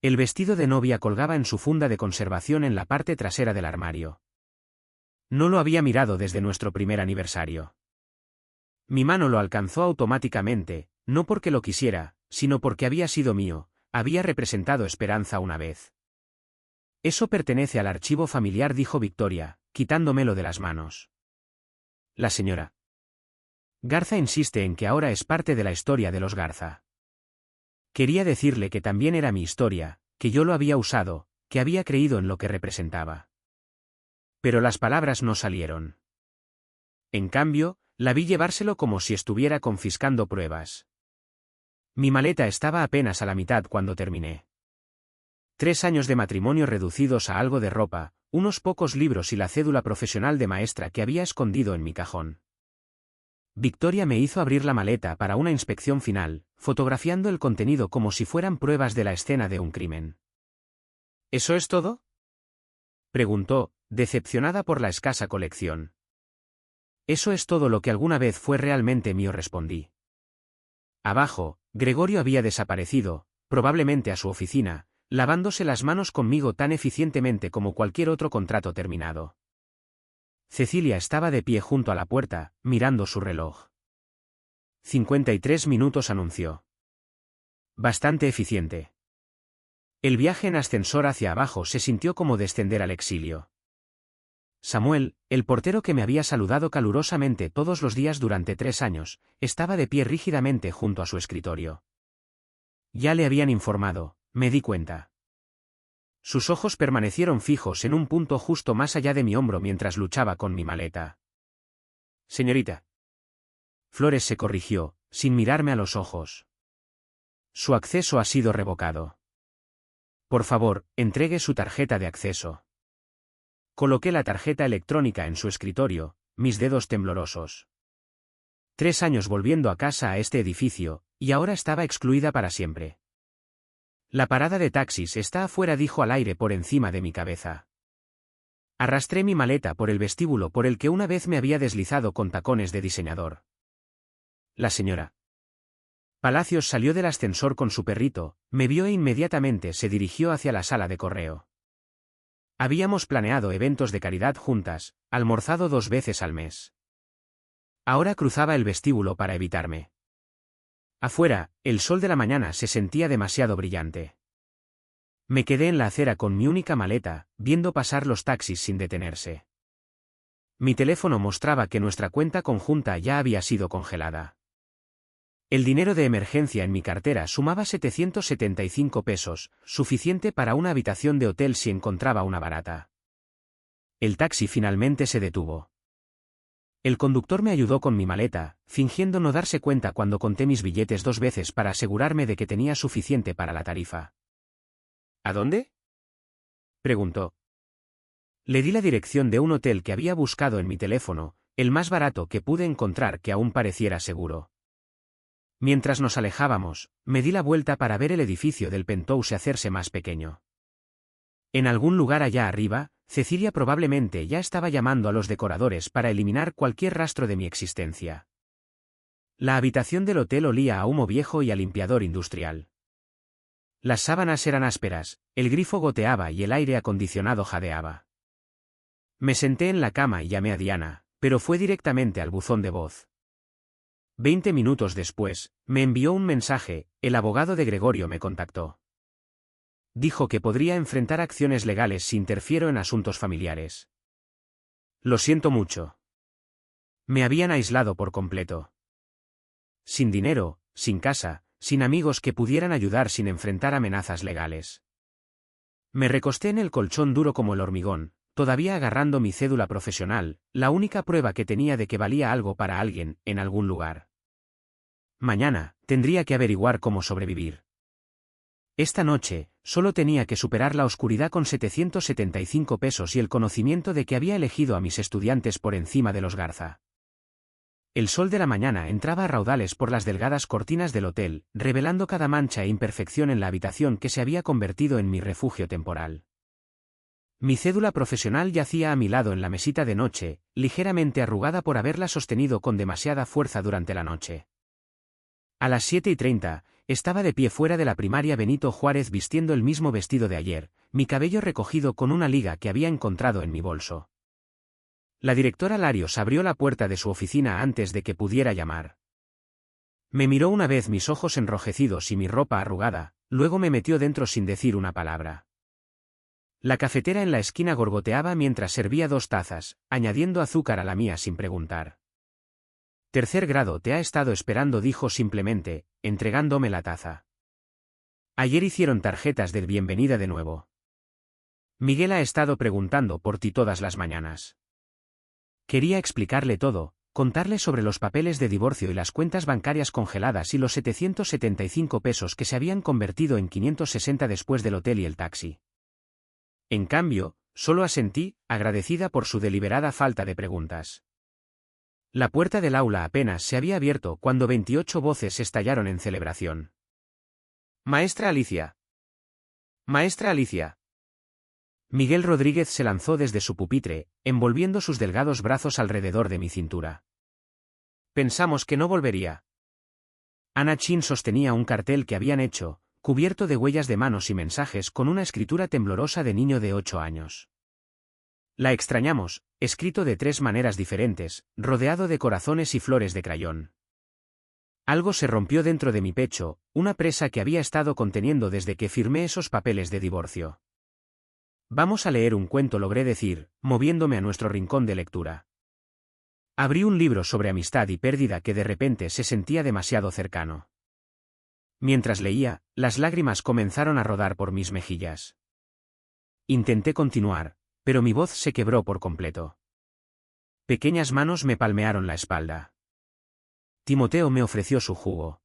El vestido de novia colgaba en su funda de conservación en la parte trasera del armario. No lo había mirado desde nuestro primer aniversario. Mi mano lo alcanzó automáticamente, no porque lo quisiera, sino porque había sido mío, había representado esperanza una vez. Eso pertenece al archivo familiar, dijo Victoria, quitándomelo de las manos. La señora Garza insiste en que ahora es parte de la historia de los Garza. Quería decirle que también era mi historia, que yo lo había usado, que había creído en lo que representaba. Pero las palabras no salieron. En cambio, la vi llevárselo como si estuviera confiscando pruebas. Mi maleta estaba apenas a la mitad cuando terminé. 3 años de matrimonio reducidos a algo de ropa, unos pocos libros y la cédula profesional de maestra que había escondido en mi cajón. Victoria me hizo abrir la maleta para una inspección final, fotografiando el contenido como si fueran pruebas de la escena de un crimen. ¿Eso es todo?, preguntó, decepcionada por la escasa colección. Eso es todo lo que alguna vez fue realmente mío, respondí. Abajo, Gregorio había desaparecido, probablemente a su oficina, lavándose las manos conmigo tan eficientemente como cualquier otro contrato terminado. Cecilia estaba de pie junto a la puerta, mirando su reloj. 53 minutos, anunció. Bastante eficiente. El viaje en ascensor hacia abajo se sintió como descender al exilio. Samuel, el portero que me había saludado calurosamente todos los días durante 3 años, estaba de pie rígidamente junto a su escritorio. Ya le habían informado, me di cuenta. Sus ojos permanecieron fijos en un punto justo más allá de mi hombro mientras luchaba con mi maleta. Señorita Flores, se corrigió, sin mirarme a los ojos. Su acceso ha sido revocado. Por favor, entregue su tarjeta de acceso. Coloqué la tarjeta electrónica en su escritorio, mis dedos temblorosos. 3 años volviendo a casa a este edificio, y ahora estaba excluida para siempre. La parada de taxis está afuera, dijo al aire por encima de mi cabeza. Arrastré mi maleta por el vestíbulo por el que una vez me había deslizado con tacones de diseñador. La señora Palacios salió del ascensor con su perrito, me vio e inmediatamente se dirigió hacia la sala de correo. Habíamos planeado eventos de caridad juntas, almorzado 2 veces al mes. Ahora cruzaba el vestíbulo para evitarme. Afuera, el sol de la mañana se sentía demasiado brillante. Me quedé en la acera con mi única maleta, viendo pasar los taxis sin detenerse. Mi teléfono mostraba que nuestra cuenta conjunta ya había sido congelada. El dinero de emergencia en mi cartera sumaba 775 pesos, suficiente para una habitación de hotel si encontraba una barata. El taxi finalmente se detuvo. El conductor me ayudó con mi maleta, fingiendo no darse cuenta cuando conté mis billetes 2 veces para asegurarme de que tenía suficiente para la tarifa. ¿A dónde?, preguntó. Le di la dirección de un hotel que había buscado en mi teléfono, el más barato que pude encontrar que aún pareciera seguro. Mientras nos alejábamos, me di la vuelta para ver el edificio del penthouse hacerse más pequeño. En algún lugar allá arriba, Cecilia probablemente ya estaba llamando a los decoradores para eliminar cualquier rastro de mi existencia. La habitación del hotel olía a humo viejo y a limpiador industrial. Las sábanas eran ásperas, el grifo goteaba y el aire acondicionado jadeaba. Me senté en la cama y llamé a Diana, pero fue directamente al buzón de voz. 20 minutos después, me envió un mensaje, el abogado de Gregorio me contactó. Dijo que podría enfrentar acciones legales si interfiero en asuntos familiares. Lo siento mucho. Me habían aislado por completo. Sin dinero, sin casa, sin amigos que pudieran ayudar sin enfrentar amenazas legales. Me recosté en el colchón duro como el hormigón, todavía agarrando mi cédula profesional, la única prueba que tenía de que valía algo para alguien, en algún lugar. Mañana, tendría que averiguar cómo sobrevivir. Esta noche, solo tenía que superar la oscuridad con 775 pesos y el conocimiento de que había elegido a mis estudiantes por encima de los Garza. El sol de la mañana entraba a raudales por las delgadas cortinas del hotel, revelando cada mancha e imperfección en la habitación que se había convertido en mi refugio temporal. Mi cédula profesional yacía a mi lado en la mesita de noche, ligeramente arrugada por haberla sostenido con demasiada fuerza durante la noche. A las 7:30, estaba de pie fuera de la primaria Benito Juárez vistiendo el mismo vestido de ayer, mi cabello recogido con una liga que había encontrado en mi bolso. La directora Larios abrió la puerta de su oficina antes de que pudiera llamar. Me miró una vez mis ojos enrojecidos y mi ropa arrugada, luego me metió dentro sin decir una palabra. La cafetera en la esquina gorgoteaba mientras servía 2 tazas, añadiendo azúcar a la mía sin preguntar. Tercer grado te ha estado esperando, dijo simplemente, entregándome la taza. Ayer hicieron tarjetas de bienvenida de nuevo. Miguel ha estado preguntando por ti todas las mañanas. Quería explicarle todo, contarle sobre los papeles de divorcio y las cuentas bancarias congeladas y los 775 pesos que se habían convertido en 560 después del hotel y el taxi. En cambio, solo asentí, agradecida por su deliberada falta de preguntas. La puerta del aula apenas se había abierto cuando 28 voces estallaron en celebración. «¡Maestra Alicia! ¡Maestra Alicia!». Miguel Rodríguez se lanzó desde su pupitre, envolviendo sus delgados brazos alrededor de mi cintura. «Pensamos que no volvería». Ana Chin sostenía un cartel que habían hecho, cubierto de huellas de manos y mensajes con una escritura temblorosa de niño de 8 años. «La extrañamos», escrito de 3 maneras diferentes, rodeado de corazones y flores de crayón. Algo se rompió dentro de mi pecho, una presa que había estado conteniendo desde que firmé esos papeles de divorcio. «Vamos a leer un cuento», logré decir, moviéndome a nuestro rincón de lectura. Abrí un libro sobre amistad y pérdida que de repente se sentía demasiado cercano. Mientras leía, las lágrimas comenzaron a rodar por mis mejillas. Intenté continuar, pero mi voz se quebró por completo. Pequeñas manos me palmearon la espalda. Timoteo me ofreció su jugo.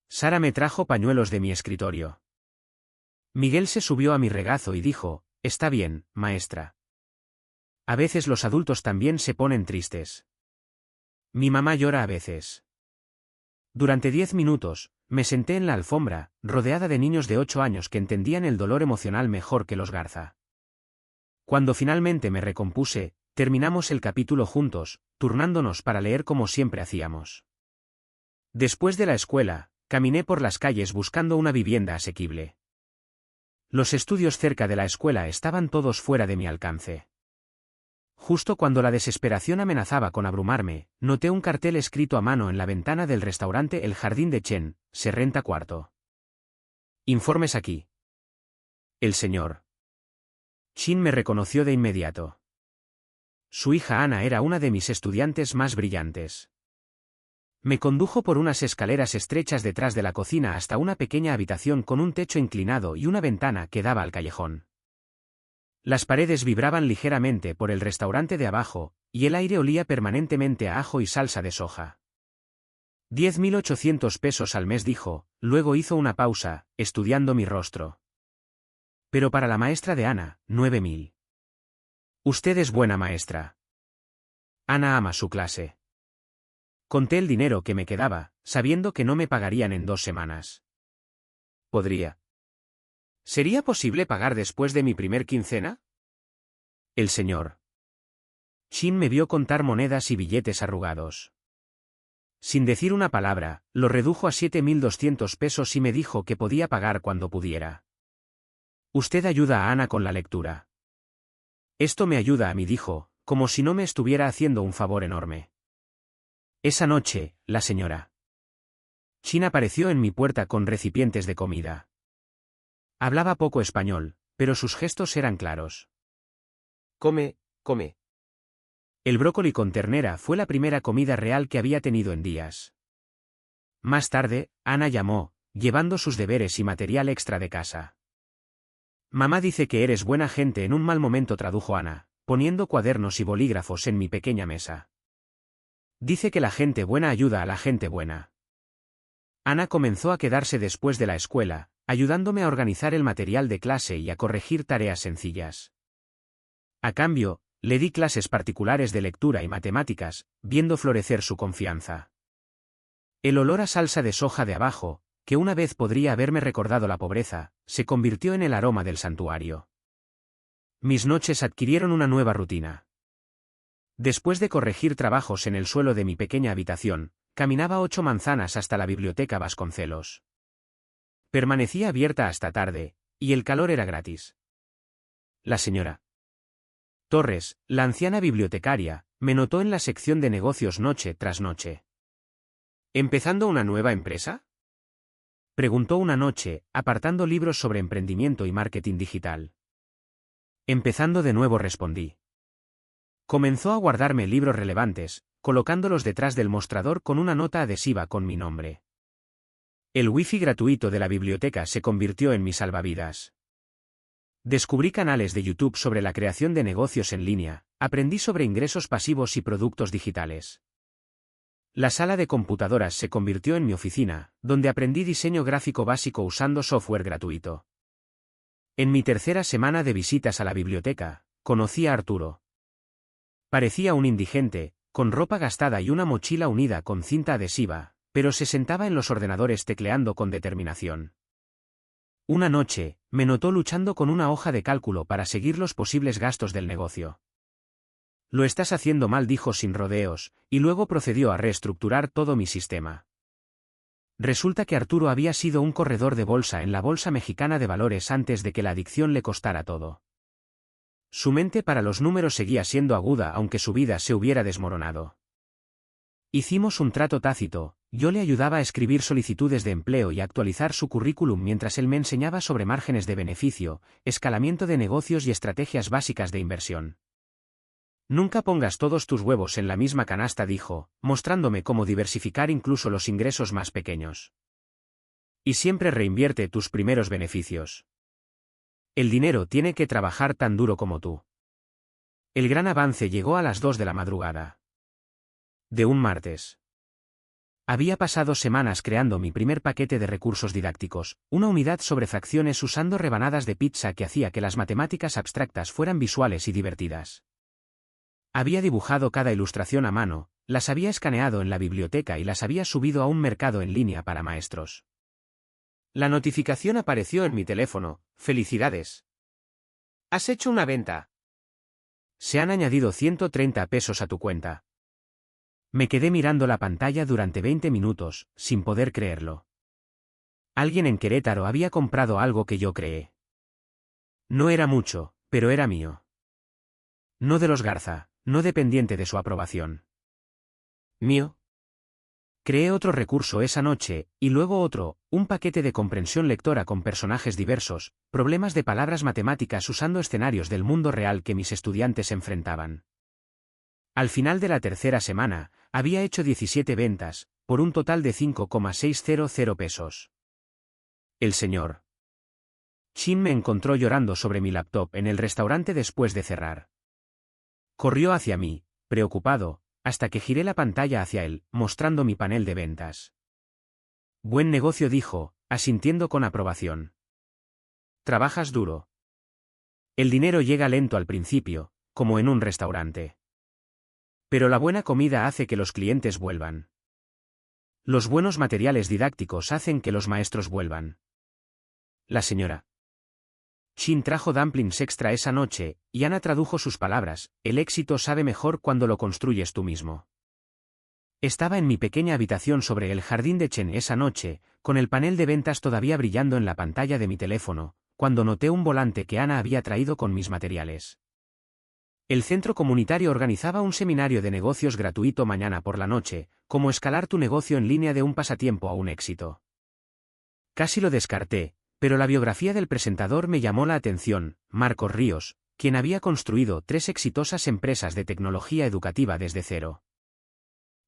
Sara me trajo pañuelos de mi escritorio. Miguel se subió a mi regazo y dijo, «Está bien, maestra. A veces los adultos también se ponen tristes. Mi mamá llora a veces». Durante 10 minutos, me senté en la alfombra, rodeada de niños de 8 años que entendían el dolor emocional mejor que los Garza. Cuando finalmente me recompuse, terminamos el capítulo juntos, turnándonos para leer como siempre hacíamos. Después de la escuela, caminé por las calles buscando una vivienda asequible. Los estudios cerca de la escuela estaban todos fuera de mi alcance. Justo cuando la desesperación amenazaba con abrumarme, noté un cartel escrito a mano en la ventana del restaurante El Jardín de Chen: se renta cuarto. Informes aquí. El señor Chin me reconoció de inmediato. Su hija Ana era una de mis estudiantes más brillantes. Me condujo por unas escaleras estrechas detrás de la cocina hasta una pequeña habitación con un techo inclinado y una ventana que daba al callejón. Las paredes vibraban ligeramente por el restaurante de abajo, y el aire olía permanentemente a ajo y salsa de soja. 10.800 pesos al mes, dijo, luego hizo una pausa, estudiando mi rostro. Pero para la maestra de Ana, 9.000. Usted es buena maestra. Ana ama su clase. Conté el dinero que me quedaba, sabiendo que no me pagarían en 2 semanas. ¿Sería posible pagar después de mi primer quincena? El señor Chin me vio contar monedas y billetes arrugados. Sin decir una palabra, lo redujo a 7.200 pesos y me dijo que podía pagar cuando pudiera. Usted ayuda a Ana con la lectura. Esto me ayuda a mí, dijo, como si no me estuviera haciendo un favor enorme. Esa noche, la señora Chin apareció en mi puerta con recipientes de comida. Hablaba poco español, pero sus gestos eran claros. Come, come. El brócoli con ternera fue la primera comida real que había tenido en días. Más tarde, Ana llamó, llevando sus deberes y material extra de casa. Mamá dice que eres buena gente, en un mal momento, tradujo Ana, poniendo cuadernos y bolígrafos en mi pequeña mesa. Dice que la gente buena ayuda a la gente buena. Ana comenzó a quedarse después de la escuela, ayudándome a organizar el material de clase y a corregir tareas sencillas. A cambio, le di clases particulares de lectura y matemáticas, viendo florecer su confianza. El olor a salsa de soja de abajo, que una vez podría haberme recordado la pobreza, se convirtió en el aroma del santuario. Mis noches adquirieron una nueva rutina. Después de corregir trabajos en el suelo de mi pequeña habitación, caminaba 8 manzanas hasta la biblioteca Vasconcelos. Permanecía abierta hasta tarde, y el calor era gratis. La señora Torres, la anciana bibliotecaria, me notó en la sección de negocios noche tras noche. ¿Empezando una nueva empresa?, preguntó una noche, apartando libros sobre emprendimiento y marketing digital. Empezando de nuevo, respondí. Comenzó a guardarme libros relevantes, colocándolos detrás del mostrador con una nota adhesiva con mi nombre. El wifi gratuito de la biblioteca se convirtió en mi salvavidas. Descubrí canales de YouTube sobre la creación de negocios en línea, aprendí sobre ingresos pasivos y productos digitales. La sala de computadoras se convirtió en mi oficina, donde aprendí diseño gráfico básico usando software gratuito. En mi tercera semana de visitas a la biblioteca, conocí a Arturo. Parecía un indigente, con ropa gastada y una mochila unida con cinta adhesiva, pero se sentaba en los ordenadores tecleando con determinación. Una noche, me notó luchando con una hoja de cálculo para seguir los posibles gastos del negocio. Lo estás haciendo mal, dijo sin rodeos, y luego procedió a reestructurar todo mi sistema. Resulta que Arturo había sido un corredor de bolsa en la Bolsa Mexicana de Valores antes de que la adicción le costara todo. Su mente para los números seguía siendo aguda aunque su vida se hubiera desmoronado. Hicimos un trato tácito, yo le ayudaba a escribir solicitudes de empleo y a actualizar su currículum mientras él me enseñaba sobre márgenes de beneficio, escalamiento de negocios y estrategias básicas de inversión. Nunca pongas todos tus huevos en la misma canasta, dijo, mostrándome cómo diversificar incluso los ingresos más pequeños. Y siempre reinvierte tus primeros beneficios. El dinero tiene que trabajar tan duro como tú. El gran avance llegó a las 2 de la madrugada. De un martes. Había pasado semanas creando mi primer paquete de recursos didácticos, una unidad sobre fracciones usando rebanadas de pizza que hacía que las matemáticas abstractas fueran visuales y divertidas. Había dibujado cada ilustración a mano, las había escaneado en la biblioteca y las había subido a un mercado en línea para maestros. La notificación apareció en mi teléfono. ¡Felicidades! ¡Has hecho una venta! Se han añadido 130 pesos a tu cuenta. Me quedé mirando la pantalla durante 20 minutos, sin poder creerlo. Alguien en Querétaro había comprado algo que yo creé. No era mucho, pero era mío. No de los Garza, no dependiente de su aprobación. ¿Mío? Creé otro recurso esa noche, y luego otro, un paquete de comprensión lectora con personajes diversos, problemas de palabras matemáticas usando escenarios del mundo real que mis estudiantes enfrentaban. Al final de la tercera semana, había hecho 17 ventas, por un total de 5,600 pesos. El señor Chin me encontró llorando sobre mi laptop en el restaurante después de cerrar. Corrió hacia mí, preocupado, hasta que giré la pantalla hacia él, mostrando mi panel de ventas. Buen negocio, dijo, asintiendo con aprobación. Trabajas duro. El dinero llega lento al principio, como en un restaurante. Pero la buena comida hace que los clientes vuelvan. Los buenos materiales didácticos hacen que los maestros vuelvan. La señora Chin trajo dumplings extra esa noche, y Ana tradujo sus palabras: el éxito sabe mejor cuando lo construyes tú mismo. Estaba en mi pequeña habitación sobre el jardín de Chen esa noche, con el panel de ventas todavía brillando en la pantalla de mi teléfono, cuando noté un volante que Ana había traído con mis materiales. El centro comunitario organizaba un seminario de negocios gratuito mañana por la noche, cómo escalar tu negocio en línea de un pasatiempo a un éxito. Casi lo descarté, pero la biografía del presentador me llamó la atención: Marcos Ríos, quien había construido 3 exitosas empresas de tecnología educativa desde cero.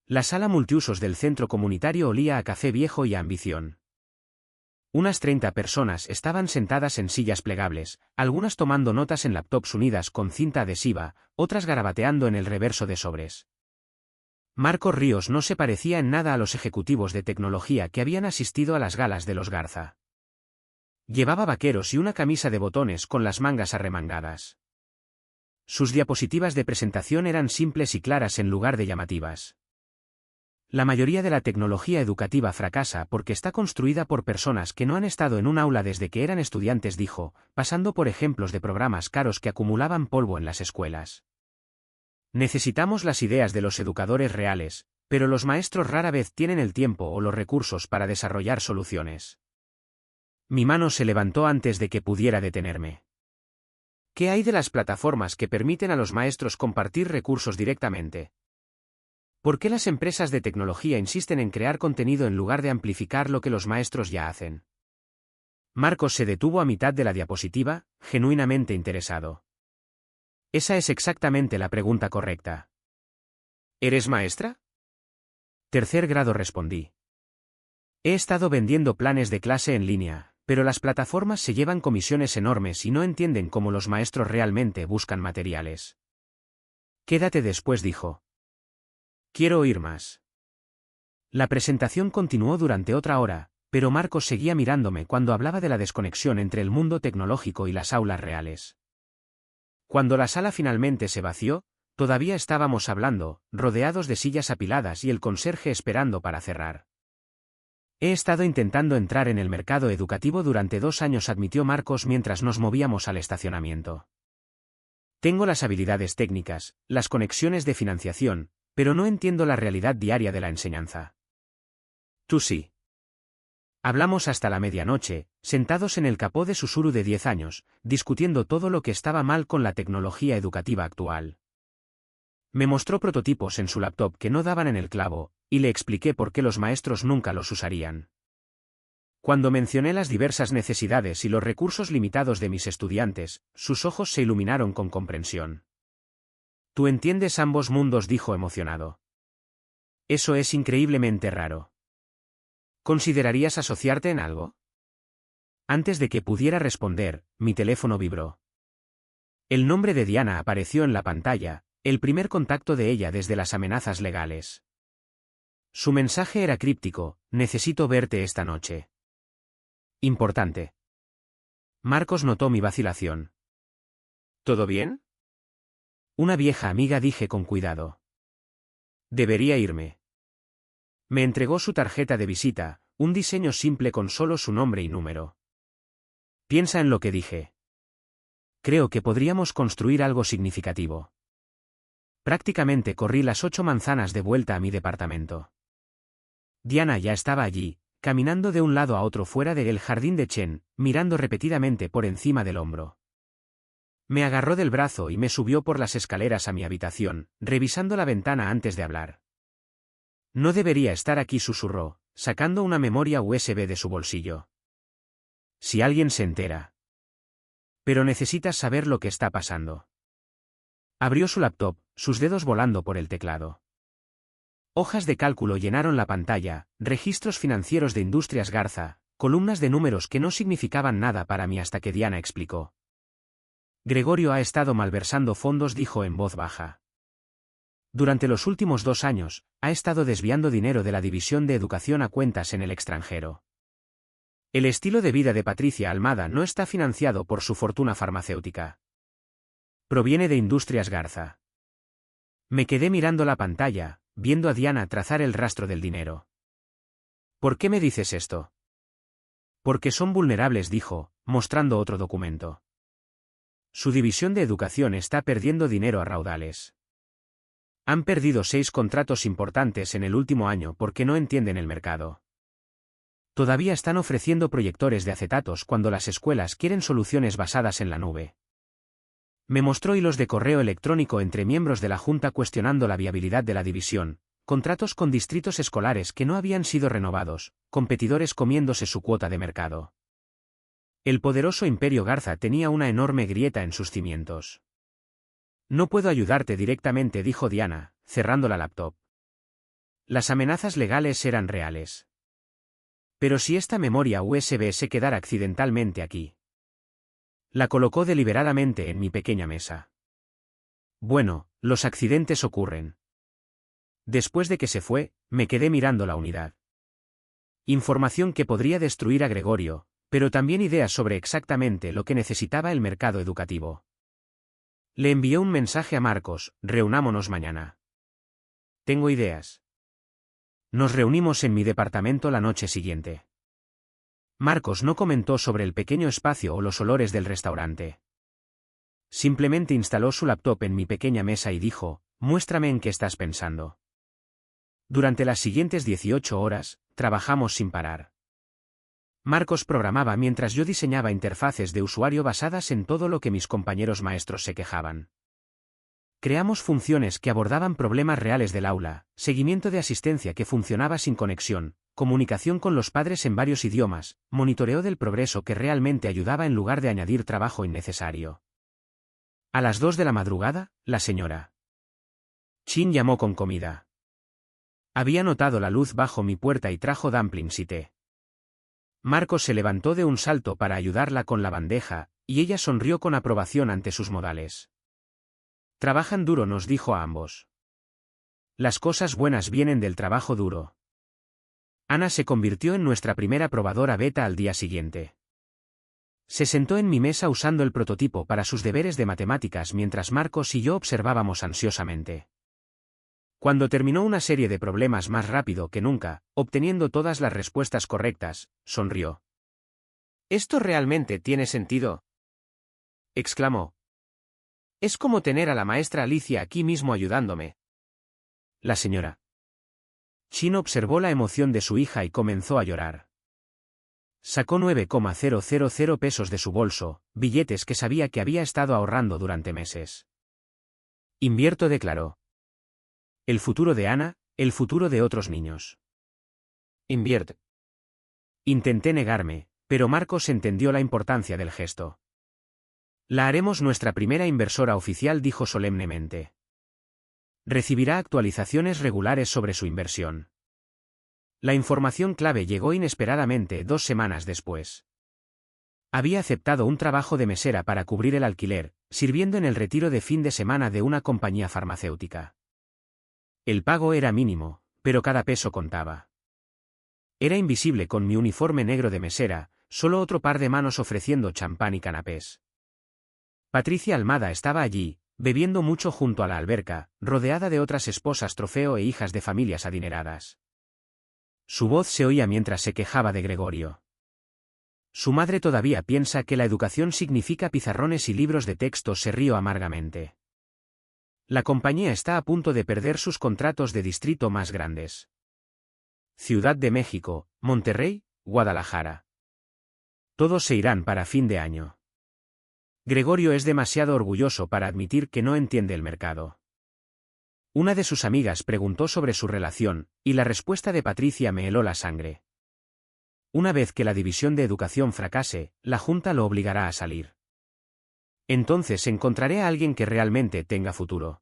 La sala multiusos del centro comunitario olía a café viejo y a ambición. Unas 30 personas estaban sentadas en sillas plegables, algunas tomando notas en laptops unidas con cinta adhesiva, otras garabateando en el reverso de sobres. Marcos Ríos no se parecía en nada a los ejecutivos de tecnología que habían asistido a las galas de los Garza. Llevaba vaqueros y una camisa de botones con las mangas arremangadas. Sus diapositivas de presentación eran simples y claras en lugar de llamativas. La mayoría de la tecnología educativa fracasa porque está construida por personas que no han estado en un aula desde que eran estudiantes, dijo, pasando por ejemplos de programas caros que acumulaban polvo en las escuelas. Necesitamos las ideas de los educadores reales, pero los maestros rara vez tienen el tiempo o los recursos para desarrollar soluciones. Mi mano se levantó antes de que pudiera detenerme. ¿Qué hay de las plataformas que permiten a los maestros compartir recursos directamente? ¿Por qué las empresas de tecnología insisten en crear contenido en lugar de amplificar lo que los maestros ya hacen? Marcos se detuvo a mitad de la diapositiva, genuinamente interesado. Esa es exactamente la pregunta correcta. ¿Eres maestra? Tercer grado, respondí. He estado vendiendo planes de clase en línea, pero las plataformas se llevan comisiones enormes y no entienden cómo los maestros realmente buscan materiales. Quédate después, dijo. Quiero oír más. La presentación continuó durante otra hora, pero Marcos seguía mirándome cuando hablaba de la desconexión entre el mundo tecnológico y las aulas reales. Cuando la sala finalmente se vació, todavía estábamos hablando, rodeados de sillas apiladas y el conserje esperando para cerrar. He estado intentando entrar en el mercado educativo durante 2 años, admitió Marcos mientras nos movíamos al estacionamiento. Tengo las habilidades técnicas, las conexiones de financiación, pero no entiendo la realidad diaria de la enseñanza. Tú sí. Hablamos hasta la medianoche, sentados en el capó de Subaru de 10 años, discutiendo todo lo que estaba mal con la tecnología educativa actual. Me mostró prototipos en su laptop que no daban en el clavo, y le expliqué por qué los maestros nunca los usarían. Cuando mencioné las diversas necesidades y los recursos limitados de mis estudiantes, sus ojos se iluminaron con comprensión. Tú entiendes ambos mundos, dijo emocionado. Eso es increíblemente raro. ¿Considerarías asociarte en algo? Antes de que pudiera responder, mi teléfono vibró. El nombre de Diana apareció en la pantalla, el primer contacto de ella desde las amenazas legales. Su mensaje era críptico: necesito verte esta noche. Importante. Marcos notó mi vacilación. ¿Todo bien? Una vieja amiga, dije con cuidado. Debería irme. Me entregó su tarjeta de visita, un diseño simple con solo su nombre y número. Piensa en lo que dije. Creo que podríamos construir algo significativo. Prácticamente corrí las 8 manzanas de vuelta a mi departamento. Diana ya estaba allí, caminando de un lado a otro fuera del jardín de Chen, mirando repetidamente por encima del hombro. Me agarró del brazo y me subió por las escaleras a mi habitación, revisando la ventana antes de hablar. No debería estar aquí, susurró, sacando una memoria USB de su bolsillo. Si alguien se entera. Pero necesitas saber lo que está pasando. Abrió su laptop, sus dedos volando por el teclado. Hojas de cálculo llenaron la pantalla, registros financieros de Industrias Garza, columnas de números que no significaban nada para mí hasta que Diana explicó. Gregorio ha estado malversando fondos, dijo en voz baja. Durante los últimos 2 años, ha estado desviando dinero de la División de Educación a cuentas en el extranjero. El estilo de vida de Patricia Almada no está financiado por su fortuna farmacéutica. Proviene de Industrias Garza. Me quedé mirando la pantalla, viendo a Diana trazar el rastro del dinero. ¿Por qué me dices esto? Porque son vulnerables, dijo, mostrando otro documento. Su división de educación está perdiendo dinero a raudales. Han perdido 6 contratos importantes en el último año porque no entienden el mercado. Todavía están ofreciendo proyectores de acetatos cuando las escuelas quieren soluciones basadas en la nube. Me mostró hilos de correo electrónico entre miembros de la Junta cuestionando la viabilidad de la división, contratos con distritos escolares que no habían sido renovados, competidores comiéndose su cuota de mercado. El poderoso Imperio Garza tenía una enorme grieta en sus cimientos. No puedo ayudarte directamente, dijo Diana, cerrando la laptop. Las amenazas legales eran reales. Pero si esta memoria USB se quedara accidentalmente aquí. La colocó deliberadamente en mi pequeña mesa. Bueno, los accidentes ocurren. Después de que se fue, me quedé mirando la unidad. Información que podría destruir a Gregorio, pero también ideas sobre exactamente lo que necesitaba el mercado educativo. Le envié un mensaje a Marcos: reunámonos mañana. Tengo ideas. Nos reunimos en mi departamento la noche siguiente. Marcos no comentó sobre el pequeño espacio o los olores del restaurante. Simplemente instaló su laptop en mi pequeña mesa y dijo: muéstrame en qué estás pensando. Durante las siguientes 18 horas, trabajamos sin parar. Marcos programaba mientras yo diseñaba interfaces de usuario basadas en todo lo que mis compañeros maestros se quejaban. Creamos funciones que abordaban problemas reales del aula, seguimiento de asistencia que funcionaba sin conexión, comunicación con los padres en varios idiomas, monitoreo del progreso que realmente ayudaba en lugar de añadir trabajo innecesario. A las 2 de la madrugada, la señora Chin llamó con comida. Había notado la luz bajo mi puerta y trajo dumplings y té. Marcos se levantó de un salto para ayudarla con la bandeja, y ella sonrió con aprobación ante sus modales. Trabajan duro, nos dijo a ambos. Las cosas buenas vienen del trabajo duro. Ana se convirtió en nuestra primera probadora beta al día siguiente. Se sentó en mi mesa usando el prototipo para sus deberes de matemáticas mientras Marcos y yo observábamos ansiosamente. Cuando terminó una serie de problemas más rápido que nunca, obteniendo todas las respuestas correctas, sonrió. ¿Esto realmente tiene sentido?, exclamó. Es como tener a la maestra Alicia aquí mismo ayudándome. La señora Chin observó la emoción de su hija y comenzó a llorar. Sacó 9,000 pesos de su bolso, billetes que sabía que había estado ahorrando durante meses. Invierto, declaró. El futuro de Ana, el futuro de otros niños. Invierte. Intenté negarme, pero Marcos entendió la importancia del gesto. La haremos nuestra primera inversora oficial, dijo solemnemente. Recibirá actualizaciones regulares sobre su inversión. La información clave llegó inesperadamente 2 semanas después. Había aceptado un trabajo de mesera para cubrir el alquiler, sirviendo en el retiro de fin de semana de una compañía farmacéutica. El pago era mínimo, pero cada peso contaba. Era invisible con mi uniforme negro de mesera, solo otro par de manos ofreciendo champán y canapés. Patricia Almada estaba allí, bebiendo mucho junto a la alberca, rodeada de otras esposas trofeo e hijas de familias adineradas. Su voz se oía mientras se quejaba de Gregorio. Su madre todavía piensa que la educación significa pizarrones y libros de texto, se rió amargamente. La compañía está a punto de perder sus contratos de distrito más grandes. Ciudad de México, Monterrey, Guadalajara. Todos se irán para fin de año. Gregorio es demasiado orgulloso para admitir que no entiende el mercado. Una de sus amigas preguntó sobre su relación, y la respuesta de Patricia me heló la sangre. Una vez que la división de educación fracase, la Junta lo obligará a salir. Entonces encontraré a alguien que realmente tenga futuro.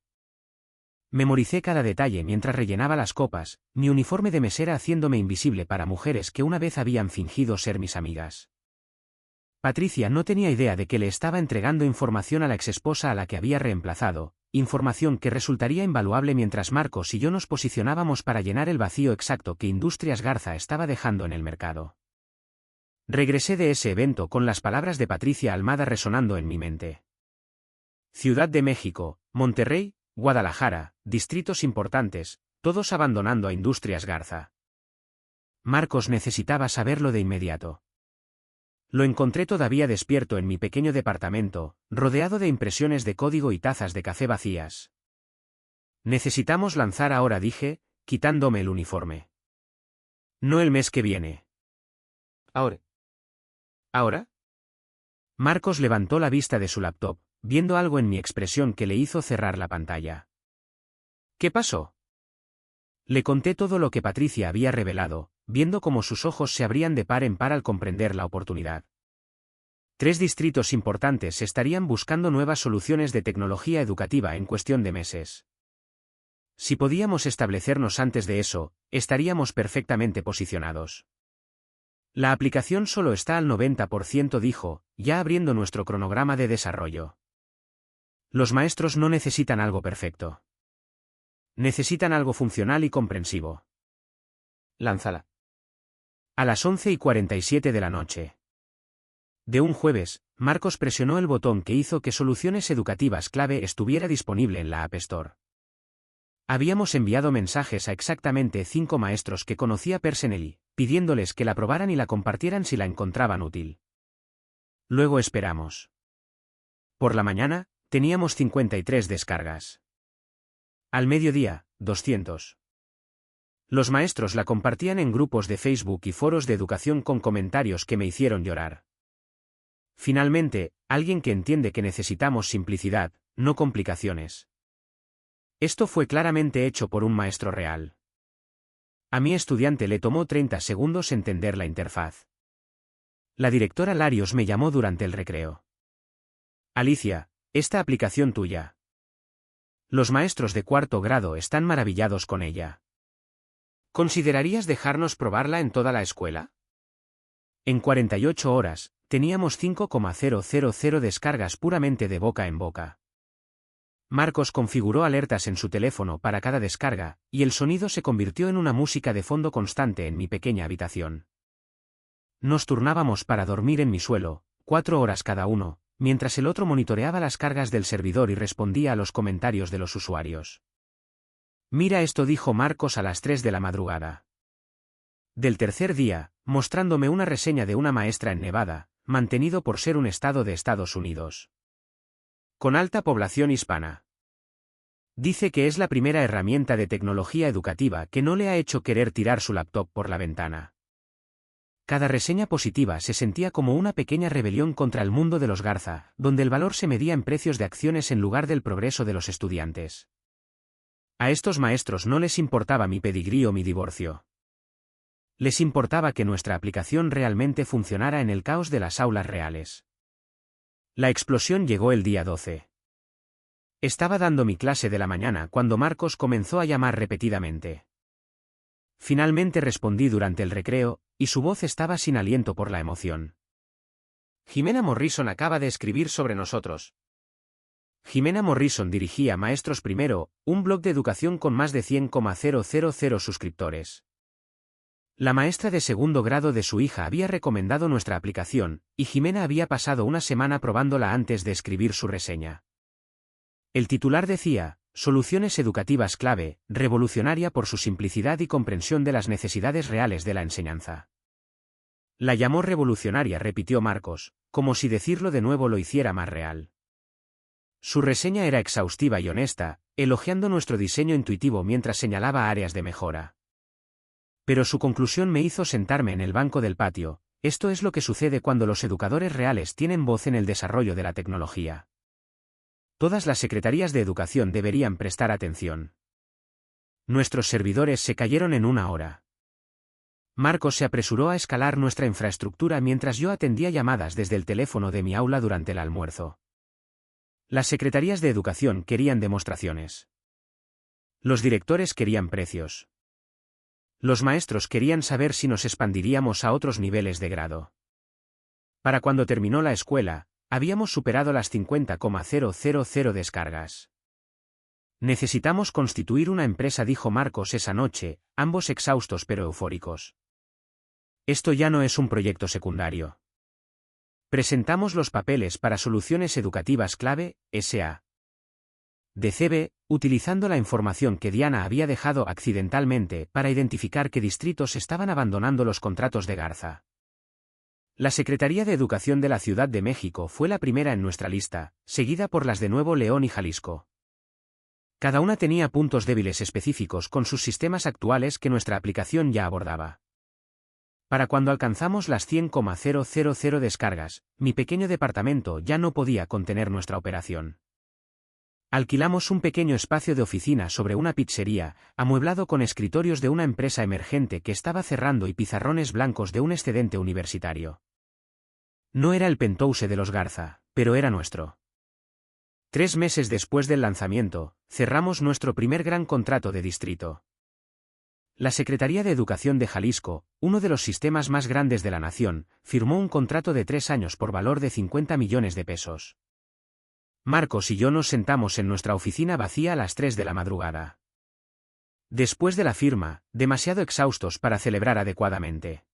Memoricé cada detalle mientras rellenaba las copas, mi uniforme de mesera haciéndome invisible para mujeres que una vez habían fingido ser mis amigas. Patricia no tenía idea de que le estaba entregando información a la exesposa a la que había reemplazado, información que resultaría invaluable mientras Marcos y yo nos posicionábamos para llenar el vacío exacto que Industrias Garza estaba dejando en el mercado. Regresé de ese evento con las palabras de Patricia Almada resonando en mi mente. Ciudad de México, Monterrey, Guadalajara, distritos importantes, todos abandonando a Industrias Garza. Marcos necesitaba saberlo de inmediato. Lo encontré todavía despierto en mi pequeño departamento, rodeado de impresiones de código y tazas de café vacías. Necesitamos lanzar ahora, dije, quitándome el uniforme. No el mes que viene. Ahora. ¿Ahora? Marcos levantó la vista de su laptop, viendo algo en mi expresión que le hizo cerrar la pantalla. ¿Qué pasó? Le conté todo lo que Patricia había revelado, viendo cómo sus ojos se abrían de par en par al comprender la oportunidad. 3 distritos importantes estarían buscando nuevas soluciones de tecnología educativa en cuestión de meses. Si podíamos establecernos antes de eso, estaríamos perfectamente posicionados. La aplicación solo está al 90%, dijo, ya abriendo nuestro cronograma de desarrollo. Los maestros no necesitan algo perfecto. Necesitan algo funcional y comprensivo. Lánzala. A las 11:47 de la noche. De un jueves, Marcos presionó el botón que hizo que Soluciones Educativas Clave estuviera disponible en la App Store. Habíamos enviado mensajes a exactamente 5 maestros que conocía personally, pidiéndoles que la probaran y la compartieran si la encontraban útil. Luego esperamos. Por la mañana, teníamos 53 descargas. Al mediodía, 200. Los maestros la compartían en grupos de Facebook y foros de educación con comentarios que me hicieron llorar. Finalmente, alguien que entiende que necesitamos simplicidad, no complicaciones. Esto fue claramente hecho por un maestro real. A mi estudiante le tomó 30 segundos entender la interfaz. La directora Larios me llamó durante el recreo. Alicia, esta aplicación tuya. Los maestros de 4º grado están maravillados con ella. ¿Considerarías dejarnos probarla en toda la escuela? En 48 horas, teníamos 5,000 descargas puramente de boca en boca. Marcos configuró alertas en su teléfono para cada descarga, y el sonido se convirtió en una música de fondo constante en mi pequeña habitación. Nos turnábamos para dormir en mi suelo, 4 horas cada uno, mientras el otro monitoreaba las cargas del servidor y respondía a los comentarios de los usuarios. Mira esto, dijo Marcos a las 3 de la madrugada. Del tercer día, mostrándome una reseña de una maestra en Nevada, mantenido por ser un estado de Estados Unidos. Con alta población hispana. Dice que es la primera herramienta de tecnología educativa que no le ha hecho querer tirar su laptop por la ventana. Cada reseña positiva se sentía como una pequeña rebelión contra el mundo de los Garza, donde el valor se medía en precios de acciones en lugar del progreso de los estudiantes. A estos maestros no les importaba mi pedigrí o mi divorcio. Les importaba que nuestra aplicación realmente funcionara en el caos de las aulas reales. La explosión llegó el día 12. Estaba dando mi clase de la mañana cuando Marcos comenzó a llamar repetidamente. Finalmente respondí durante el recreo, y su voz estaba sin aliento por la emoción. Jimena Morrison acaba de escribir sobre nosotros. Jimena Morrison dirigía Maestros Primero, un blog de educación con más de 100,000 suscriptores. La maestra de 2º grado de su hija había recomendado nuestra aplicación, y Jimena había pasado una semana probándola antes de escribir su reseña. El titular decía, Soluciones Educativas Clave, revolucionaria por su simplicidad y comprensión de las necesidades reales de la enseñanza. La llamó revolucionaria, repitió Marcos, como si decirlo de nuevo lo hiciera más real. Su reseña era exhaustiva y honesta, elogiando nuestro diseño intuitivo mientras señalaba áreas de mejora. Pero su conclusión me hizo sentarme en el banco del patio, Esto es lo que sucede cuando los educadores reales tienen voz en el desarrollo de la tecnología. Todas las secretarías de educación deberían prestar atención. Nuestros servidores se cayeron en una hora. Marcos se apresuró a escalar nuestra infraestructura mientras yo atendía llamadas desde el teléfono de mi aula durante el almuerzo. Las secretarías de educación querían demostraciones. Los directores querían precios. Los maestros querían saber si nos expandiríamos a otros niveles de grado. Para cuando terminó la escuela, habíamos superado las 50,000 descargas. Necesitamos constituir una empresa, dijo Marcos esa noche, ambos exhaustos pero eufóricos. Esto ya no es un proyecto secundario. Presentamos los papeles para Soluciones Educativas Clave, S.A. DCB, utilizando la información que Diana había dejado accidentalmente para identificar qué distritos estaban abandonando los contratos de Garza. La Secretaría de Educación de la Ciudad de México fue la primera en nuestra lista, seguida por las de Nuevo León y Jalisco. Cada una tenía puntos débiles específicos con sus sistemas actuales que nuestra aplicación ya abordaba. Para cuando alcanzamos las 100,000 descargas, mi pequeño departamento ya no podía contener nuestra operación. Alquilamos un pequeño espacio de oficina sobre una pizzería, amueblado con escritorios de una empresa emergente que estaba cerrando y pizarrones blancos de un excedente universitario. No era el penthouse de los Garza, pero era nuestro. 3 meses después del lanzamiento, cerramos nuestro primer gran contrato de distrito. La Secretaría de Educación de Jalisco, uno de los sistemas más grandes de la nación, firmó un contrato de 3 años por valor de 50 millones de pesos. Marcos y yo nos sentamos en nuestra oficina vacía a las 3 de la madrugada. Después de la firma, demasiado exhaustos para celebrar adecuadamente.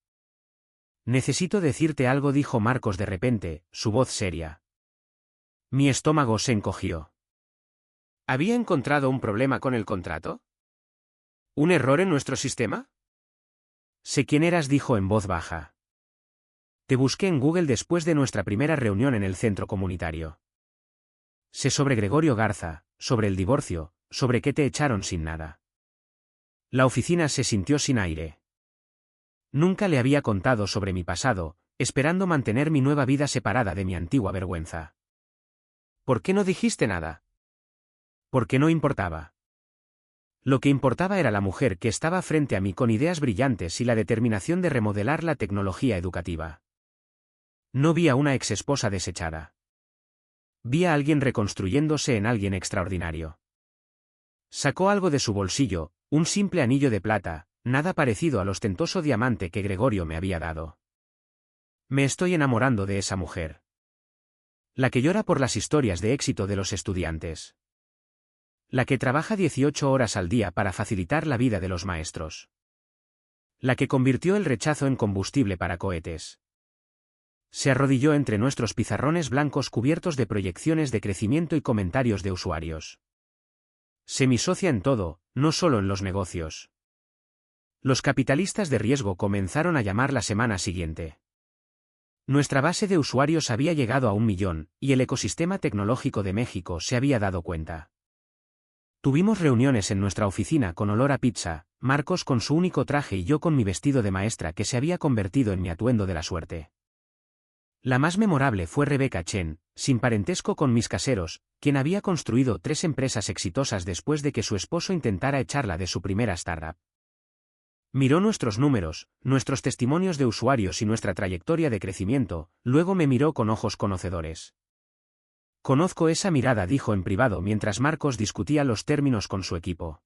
Necesito decirte algo, dijo Marcos de repente, su voz seria. Mi estómago se encogió. ¿Había encontrado un problema con el contrato? ¿Un error en nuestro sistema? Sé quién eras, dijo en voz baja. Te busqué en Google después de nuestra primera reunión en el centro comunitario. Sé sobre Gregorio Garza, sobre el divorcio, sobre qué te echaron sin nada. La oficina se sintió sin aire. Nunca le había contado sobre mi pasado, esperando mantener mi nueva vida separada de mi antigua vergüenza. ¿Por qué no dijiste nada? Porque no importaba. Lo que importaba era la mujer que estaba frente a mí con ideas brillantes y la determinación de remodelar la tecnología educativa. No vi a una exesposa desechada. Vi a alguien reconstruyéndose en alguien extraordinario. Sacó algo de su bolsillo, un simple anillo de plata, nada parecido al ostentoso diamante que Gregorio me había dado. Me estoy enamorando de esa mujer. La que llora por las historias de éxito de los estudiantes. La que trabaja 18 horas al día para facilitar la vida de los maestros. La que convirtió el rechazo en combustible para cohetes. Se arrodilló entre nuestros pizarrones blancos cubiertos de proyecciones de crecimiento y comentarios de usuarios. Se mi socia en todo, no solo en los negocios. Los capitalistas de riesgo comenzaron a llamar la semana siguiente. Nuestra base de usuarios había llegado a 1 millón, y el ecosistema tecnológico de México se había dado cuenta. Tuvimos reuniones en nuestra oficina con olor a pizza, Marcos con su único traje y yo con mi vestido de maestra que se había convertido en mi atuendo de la suerte. La más memorable fue Rebecca Chen, sin parentesco con mis caseros, quien había construido 3 empresas exitosas después de que su esposo intentara echarla de su primera startup. Miró nuestros números, nuestros testimonios de usuarios y nuestra trayectoria de crecimiento, luego me miró con ojos conocedores. Conozco esa mirada, dijo en privado mientras Marcos discutía los términos con su equipo.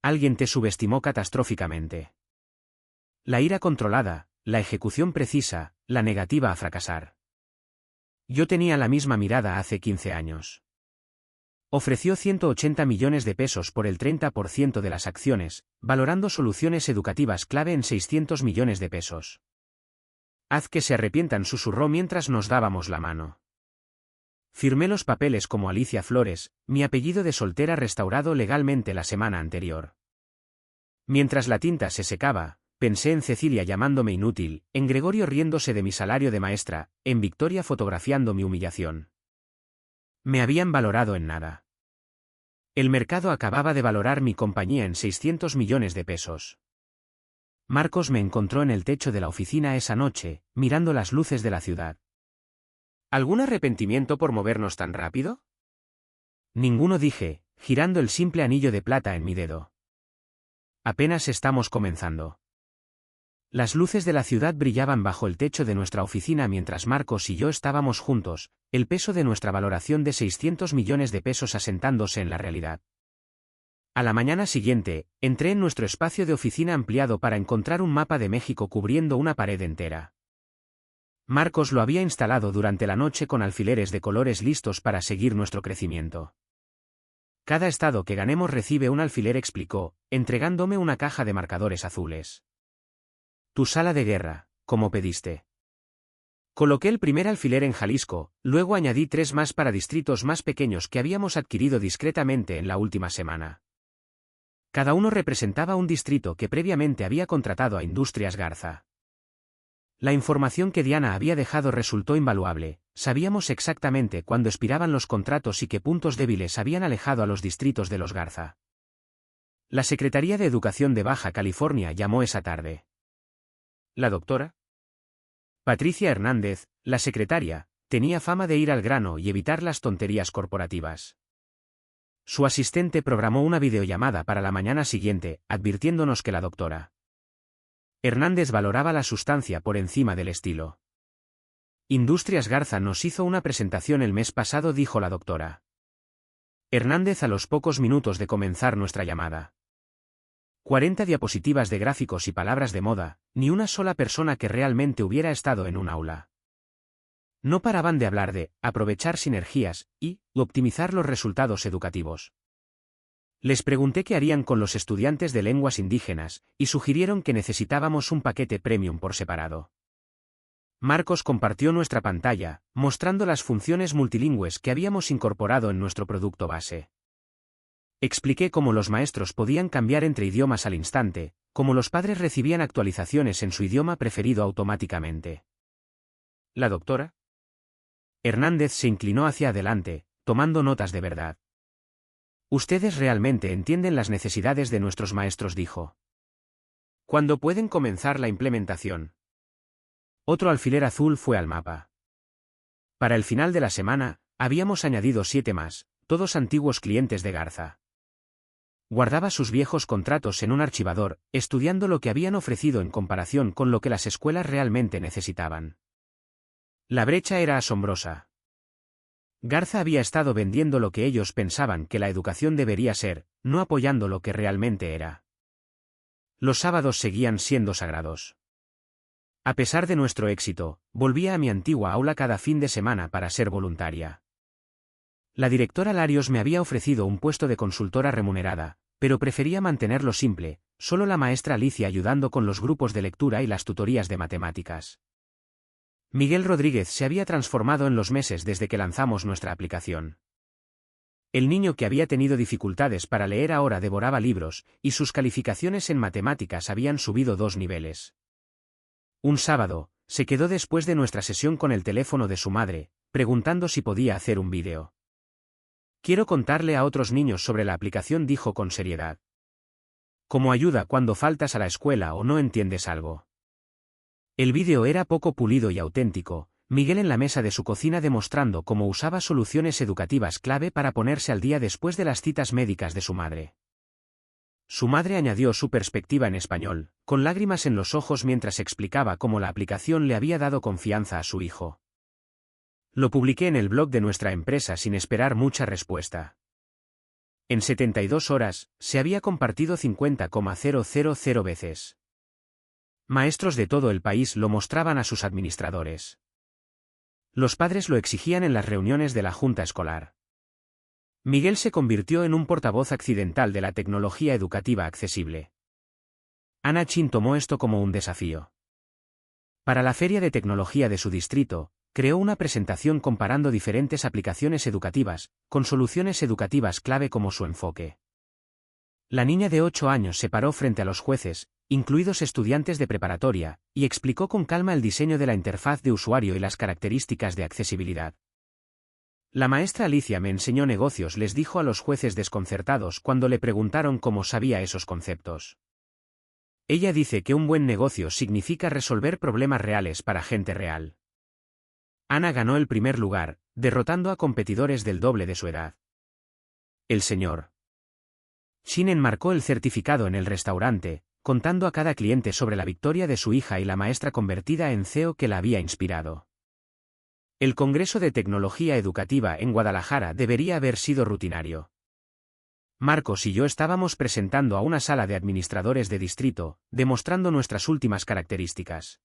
Alguien te subestimó catastróficamente. La ira controlada, la ejecución precisa, la negativa a fracasar. Yo tenía la misma mirada hace 15 años. Ofreció 180 millones de pesos por el 30% de las acciones, valorando Soluciones Educativas Clave en 600 millones de pesos. Haz que se arrepientan, susurró mientras nos dábamos la mano. Firmé los papeles como Alicia Flores, mi apellido de soltera restaurado legalmente la semana anterior. Mientras la tinta se secaba, pensé en Cecilia llamándome inútil, en Gregorio riéndose de mi salario de maestra, en Victoria fotografiando mi humillación. Me habían valorado en nada. El mercado acababa de valorar mi compañía en 600 millones de pesos. Marcos me encontró en el techo de la oficina esa noche, mirando las luces de la ciudad. ¿Algún arrepentimiento por movernos tan rápido? Ninguno, dije, girando el simple anillo de plata en mi dedo. Apenas estamos comenzando. Las luces de la ciudad brillaban bajo el techo de nuestra oficina mientras Marcos y yo estábamos juntos, el peso de nuestra valoración de 600 millones de pesos asentándose en la realidad. A la mañana siguiente, entré en nuestro espacio de oficina ampliado para encontrar un mapa de México cubriendo una pared entera. Marcos lo había instalado durante la noche con alfileres de colores listos para seguir nuestro crecimiento. Cada estado que ganemos recibe un alfiler, explicó, entregándome una caja de marcadores azules. Tu sala de guerra, como pediste. Coloqué el primer alfiler en Jalisco, luego añadí 3 más para distritos más pequeños que habíamos adquirido discretamente en la última semana. Cada uno representaba un distrito que previamente había contratado a Industrias Garza. La información que Diana había dejado resultó invaluable, sabíamos exactamente cuándo expiraban los contratos y qué puntos débiles habían alejado a los distritos de los Garza. La Secretaría de Educación de Baja California llamó esa tarde. ¿La doctora? Patricia Hernández, la secretaria, tenía fama de ir al grano y evitar las tonterías corporativas. Su asistente programó una videollamada para la mañana siguiente, advirtiéndonos que la doctora Hernández valoraba la sustancia por encima del estilo. Industrias Garza nos hizo una presentación el mes pasado, dijo la doctora Hernández a los pocos minutos de comenzar nuestra llamada. 40 diapositivas de gráficos y palabras de moda, ni una sola persona que realmente hubiera estado en un aula. No paraban de hablar de aprovechar sinergias y optimizar los resultados educativos. Les pregunté qué harían con los estudiantes de lenguas indígenas, y sugirieron que necesitábamos un paquete premium por separado. Marcos compartió nuestra pantalla, mostrando las funciones multilingües que habíamos incorporado en nuestro producto base. Expliqué cómo los maestros podían cambiar entre idiomas al instante, cómo los padres recibían actualizaciones en su idioma preferido automáticamente. ¿La doctora? Hernández se inclinó hacia adelante, tomando notas de verdad. Ustedes realmente entienden las necesidades de nuestros maestros, dijo. ¿Cuándo pueden comenzar la implementación? Otro alfiler azul fue al mapa. Para el final de la semana, habíamos añadido 7 más, todos antiguos clientes de Garza. Guardaba sus viejos contratos en un archivador, estudiando lo que habían ofrecido en comparación con lo que las escuelas realmente necesitaban. La brecha era asombrosa. Garza había estado vendiendo lo que ellos pensaban que la educación debería ser, no apoyando lo que realmente era. Los sábados seguían siendo sagrados. A pesar de nuestro éxito, volvía a mi antigua aula cada fin de semana para ser voluntaria. La directora Larios me había ofrecido un puesto de consultora remunerada, pero prefería mantenerlo simple, solo la maestra Alicia ayudando con los grupos de lectura y las tutorías de matemáticas. Miguel Rodríguez se había transformado en los meses desde que lanzamos nuestra aplicación. El niño que había tenido dificultades para leer ahora devoraba libros, y sus calificaciones en matemáticas habían subido 2 niveles. Un sábado, se quedó después de nuestra sesión con el teléfono de su madre, preguntando si podía hacer un vídeo. Quiero contarle a otros niños sobre la aplicación, dijo con seriedad. Como ayuda cuando faltas a la escuela o no entiendes algo. El vídeo era poco pulido y auténtico, Miguel en la mesa de su cocina demostrando cómo usaba soluciones educativas clave para ponerse al día después de las citas médicas de su madre. Su madre añadió su perspectiva en español, con lágrimas en los ojos mientras explicaba cómo la aplicación le había dado confianza a su hijo. Lo publiqué en el blog de nuestra empresa sin esperar mucha respuesta. En 72 horas, se había compartido 50,000 veces. Maestros de todo el país lo mostraban a sus administradores. Los padres lo exigían en las reuniones de la junta escolar. Miguel se convirtió en un portavoz accidental de la tecnología educativa accesible. Ana Chin tomó esto como un desafío. Para la feria de tecnología de su distrito, creó una presentación comparando diferentes aplicaciones educativas, con soluciones educativas clave como su enfoque. La niña de 8 años se paró frente a los jueces, incluidos estudiantes de preparatoria, y explicó con calma el diseño de la interfaz de usuario y las características de accesibilidad. La maestra Alicia me enseñó negocios, les dijo a los jueces desconcertados cuando le preguntaron cómo sabía esos conceptos. Ella dice que un buen negocio significa resolver problemas reales para gente real. Ana ganó el primer lugar, derrotando a competidores del doble de su edad. El señor Shin enmarcó el certificado en el restaurante, contando a cada cliente sobre la victoria de su hija y la maestra convertida en CEO que la había inspirado. El Congreso de Tecnología Educativa en Guadalajara debería haber sido rutinario. Marcos y yo estábamos presentando a una sala de administradores de distrito, demostrando nuestras últimas características.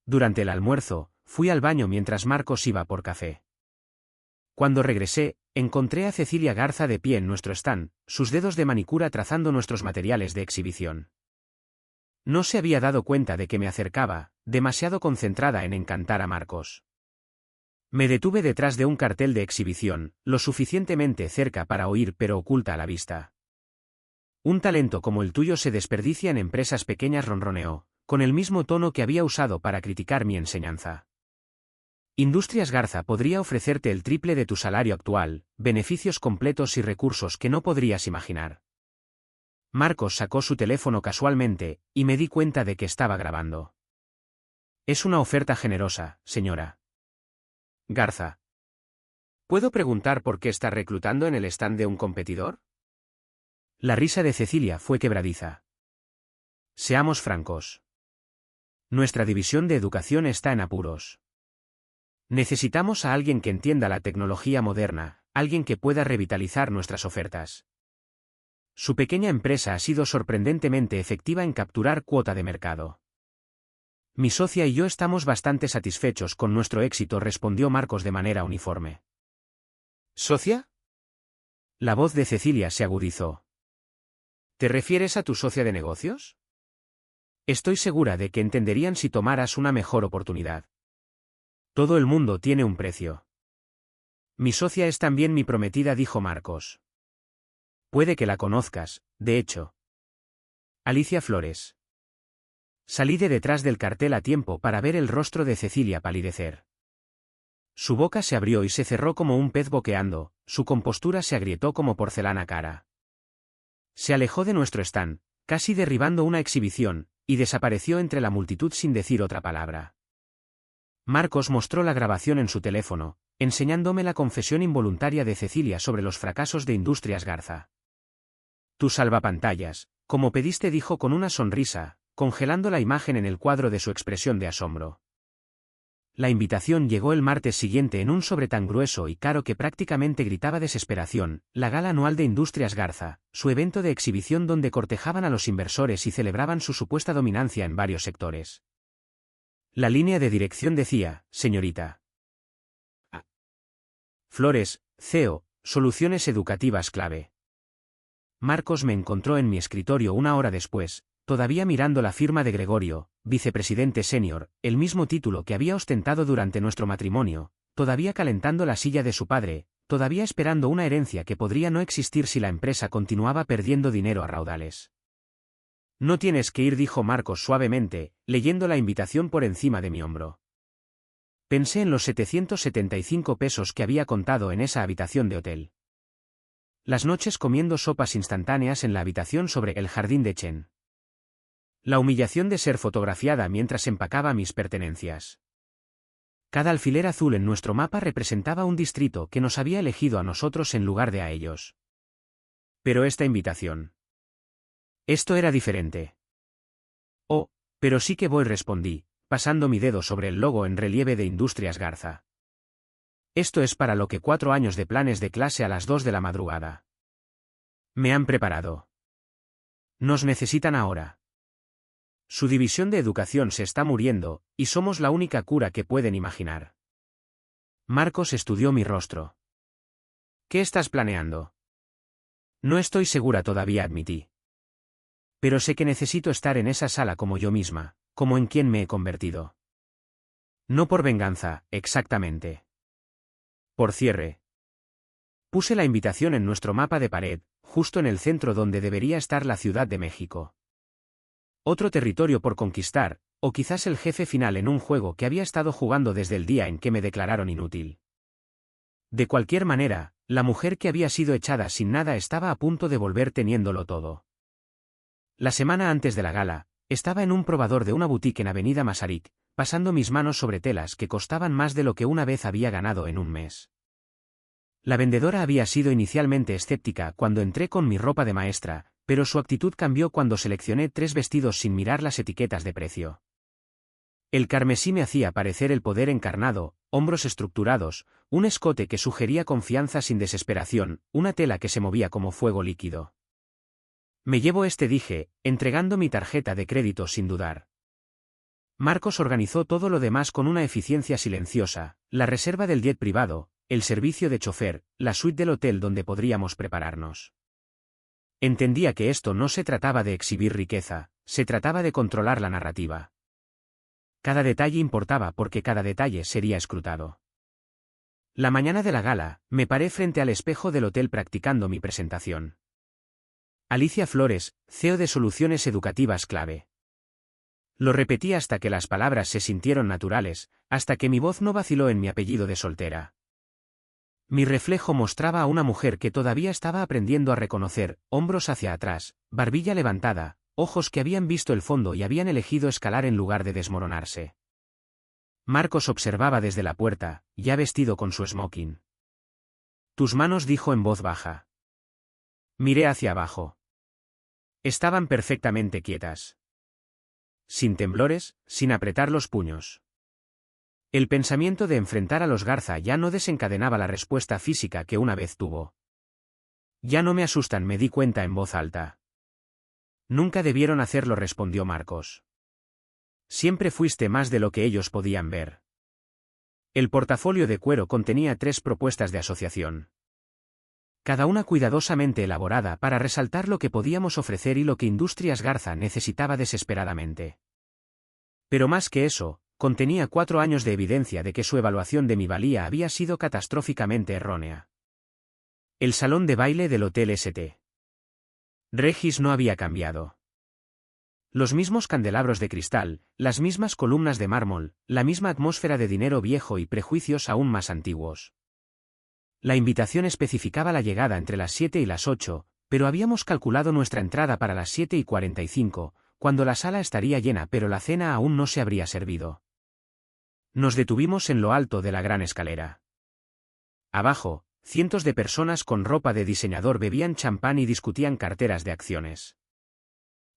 Durante el almuerzo, fui al baño mientras Marcos iba por café. Cuando regresé, encontré a Cecilia Garza de pie en nuestro stand, sus dedos de manicura trazando nuestros materiales de exhibición. No se había dado cuenta de que me acercaba, demasiado concentrada en encantar a Marcos. Me detuve detrás de un cartel de exhibición, lo suficientemente cerca para oír pero oculta a la vista. Un talento como el tuyo se desperdicia en empresas pequeñas, ronroneó, con el mismo tono que había usado para criticar mi enseñanza. Industrias Garza podría ofrecerte el triple de tu salario actual, beneficios completos y recursos que no podrías imaginar. Marcos sacó su teléfono casualmente, y me di cuenta de que estaba grabando. Es una oferta generosa, señora Garza. ¿Puedo preguntar por qué está reclutando en el stand de un competidor? La risa de Cecilia fue quebradiza. Seamos francos. Nuestra división de educación está en apuros. Necesitamos a alguien que entienda la tecnología moderna, alguien que pueda revitalizar nuestras ofertas. Su pequeña empresa ha sido sorprendentemente efectiva en capturar cuota de mercado. Mi socia y yo estamos bastante satisfechos con nuestro éxito, respondió Marcos de manera uniforme. ¿Socia? La voz de Cecilia se agudizó. ¿Te refieres a tu socia de negocios? Estoy segura de que entenderían si tomaras una mejor oportunidad. Todo el mundo tiene un precio. Mi socia es también mi prometida, dijo Marcos. Puede que la conozcas, de hecho. Alicia Flores. Salí de detrás del cartel a tiempo para ver el rostro de Cecilia palidecer. Su boca se abrió y se cerró como un pez boqueando, su compostura se agrietó como porcelana cara. Se alejó de nuestro stand, casi derribando una exhibición, y desapareció entre la multitud sin decir otra palabra. Marcos mostró la grabación en su teléfono, enseñándome la confesión involuntaria de Cecilia sobre los fracasos de Industrias Garza. Tu salvapantallas, como pediste, dijo con una sonrisa, congelando la imagen en el cuadro de su expresión de asombro. La invitación llegó el martes siguiente en un sobre tan grueso y caro que prácticamente gritaba desesperación, la gala anual de Industrias Garza, su evento de exhibición donde cortejaban a los inversores y celebraban su supuesta dominancia en varios sectores. La línea de dirección decía, señorita Flores, CEO, Soluciones Educativas Clave. Marcos me encontró en mi escritorio una hora después, todavía mirando la firma de Gregorio, vicepresidente senior, el mismo título que había ostentado durante nuestro matrimonio, todavía calentando la silla de su padre, todavía esperando una herencia que podría no existir si la empresa continuaba perdiendo dinero a raudales. No tienes que ir, dijo Marcos suavemente, leyendo la invitación por encima de mi hombro. Pensé en los 775 pesos que había contado en esa habitación de hotel. Las noches comiendo sopas instantáneas en la habitación sobre el jardín de Chen. La humillación de ser fotografiada mientras empacaba mis pertenencias. Cada alfiler azul en nuestro mapa representaba un distrito que nos había elegido a nosotros en lugar de a ellos. Pero esta invitación. Esto era diferente. Oh, pero sí que voy, respondí, pasando mi dedo sobre el logo en relieve de Industrias Garza. Esto es para lo que 4 años de planes de clase a las 2 de la madrugada. Me han preparado. Nos necesitan ahora. Su división de educación se está muriendo, y somos la única cura que pueden imaginar. Marcos estudió mi rostro. ¿Qué estás planeando? No estoy segura todavía, admití. Pero sé que necesito estar en esa sala como yo misma, como en quien me he convertido. No por venganza, exactamente. Por cierre. Puse la invitación en nuestro mapa de pared, justo en el centro donde debería estar la Ciudad de México. Otro territorio por conquistar, o quizás el jefe final en un juego que había estado jugando desde el día en que me declararon inútil. De cualquier manera, la mujer que había sido echada sin nada estaba a punto de volver teniéndolo todo. La semana antes de la gala, estaba en un probador de una boutique en Avenida Masaryk, pasando mis manos sobre telas que costaban más de lo que una vez había ganado en un mes. La vendedora había sido inicialmente escéptica cuando entré con mi ropa de maestra, pero su actitud cambió cuando seleccioné 3 vestidos sin mirar las etiquetas de precio. El carmesí me hacía parecer el poder encarnado, hombros estructurados, un escote que sugería confianza sin desesperación, una tela que se movía como fuego líquido. Me llevo este, dije, entregando mi tarjeta de crédito sin dudar. Marcos organizó todo lo demás con una eficiencia silenciosa, la reserva del jet privado, el servicio de chofer, la suite del hotel donde podríamos prepararnos. Entendía que esto no se trataba de exhibir riqueza, se trataba de controlar la narrativa. Cada detalle importaba porque cada detalle sería escrutado. La mañana de la gala, me paré frente al espejo del hotel practicando mi presentación. Alicia Flores, CEO de Soluciones Educativas Clave. Lo repetí hasta que las palabras se sintieron naturales, hasta que mi voz no vaciló en mi apellido de soltera. Mi reflejo mostraba a una mujer que todavía estaba aprendiendo a reconocer, hombros hacia atrás, barbilla levantada, ojos que habían visto el fondo y habían elegido escalar en lugar de desmoronarse. Marcos observaba desde la puerta, ya vestido con su smoking. «Tus manos», dijo en voz baja. Miré hacia abajo. Estaban perfectamente quietas. Sin temblores, sin apretar los puños. El pensamiento de enfrentar a los Garza ya no desencadenaba la respuesta física que una vez tuvo. «Ya no me asustan», me di cuenta en voz alta. «Nunca debieron hacerlo», respondió Marcos. «Siempre fuiste más de lo que ellos podían ver». El portafolio de cuero contenía 3 propuestas de asociación. Cada una cuidadosamente elaborada para resaltar lo que podíamos ofrecer y lo que Industrias Garza necesitaba desesperadamente. Pero más que eso, contenía 4 años de evidencia de que su evaluación de mi valía había sido catastróficamente errónea. El salón de baile del Hotel St. Regis no había cambiado. Los mismos candelabros de cristal, las mismas columnas de mármol, la misma atmósfera de dinero viejo y prejuicios aún más antiguos. La invitación especificaba la llegada entre las 7 y las 8, pero habíamos calculado nuestra entrada para las 7:45, cuando la sala estaría llena pero la cena aún no se habría servido. Nos detuvimos en lo alto de la gran escalera. Abajo, cientos de personas con ropa de diseñador bebían champán y discutían carteras de acciones.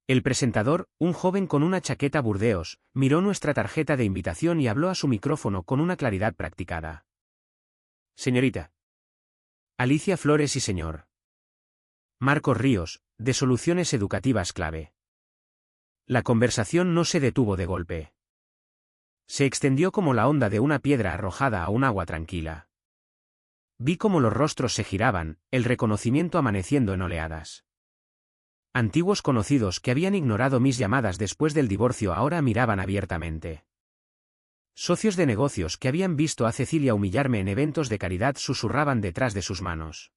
El presentador, un joven con una chaqueta burdeos, miró nuestra tarjeta de invitación y habló a su micrófono con una claridad practicada. «Señorita Alicia Flores y señor Marcos Ríos, de Soluciones Educativas Clave». La conversación no se detuvo de golpe. Se extendió como la onda de una piedra arrojada a un agua tranquila. Vi cómo los rostros se giraban, el reconocimiento amaneciendo en oleadas. Antiguos conocidos que habían ignorado mis llamadas después del divorcio ahora miraban abiertamente. Socios de negocios que habían visto a Cecilia humillarme en eventos de caridad susurraban detrás de sus manos.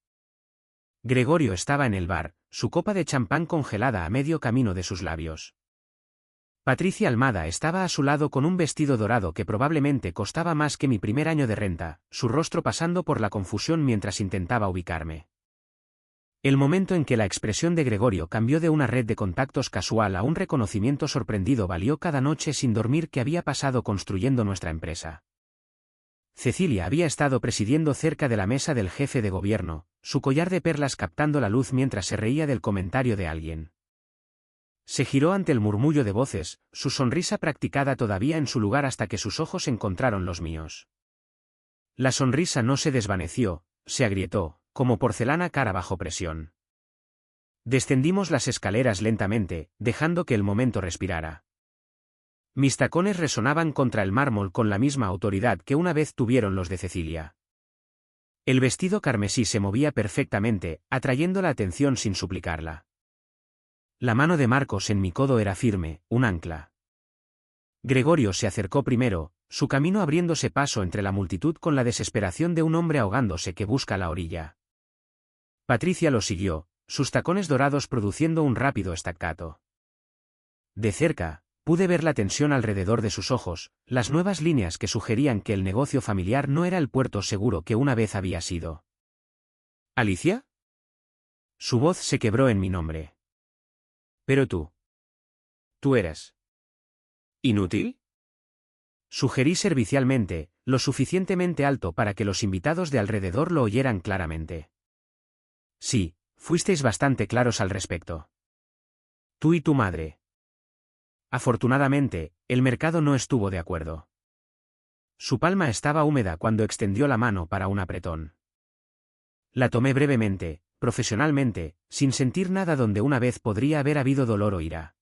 Gregorio estaba en el bar, su copa de champán congelada a medio camino de sus labios. Patricia Almada estaba a su lado con un vestido dorado que probablemente costaba más que mi primer año de renta, su rostro pasando por la confusión mientras intentaba ubicarme. El momento en que la expresión de Gregorio cambió de una red de contactos casual a un reconocimiento sorprendido valió cada noche sin dormir que había pasado construyendo nuestra empresa. Cecilia había estado presidiendo cerca de la mesa del jefe de gobierno, su collar de perlas captando la luz mientras se reía del comentario de alguien. Se giró ante el murmullo de voces, su sonrisa practicada todavía en su lugar hasta que sus ojos encontraron los míos. La sonrisa no se desvaneció, se agrietó, como porcelana cara bajo presión. Descendimos las escaleras lentamente, dejando que el momento respirara. Mis tacones resonaban contra el mármol con la misma autoridad que una vez tuvieron los de Cecilia. El vestido carmesí se movía perfectamente, atrayendo la atención sin suplicarla. La mano de Marcos en mi codo era firme, un ancla. Gregorio se acercó primero, su camino abriéndose paso entre la multitud con la desesperación de un hombre ahogándose que busca la orilla. Patricia lo siguió, sus tacones dorados produciendo un rápido staccato. De cerca, pude ver la tensión alrededor de sus ojos, las nuevas líneas que sugerían que el negocio familiar no era el puerto seguro que una vez había sido. ¿Alicia? Su voz se quebró en mi nombre. Pero ¿tú eres inútil? Sugerí servicialmente, lo suficientemente alto para que los invitados de alrededor lo oyeran claramente. Sí, fuisteis bastante claros al respecto. Tú y tu madre. Afortunadamente, el mercado no estuvo de acuerdo. Su palma estaba húmeda cuando extendió la mano para un apretón. La tomé brevemente, profesionalmente, sin sentir nada donde una vez podría haber habido dolor o ira.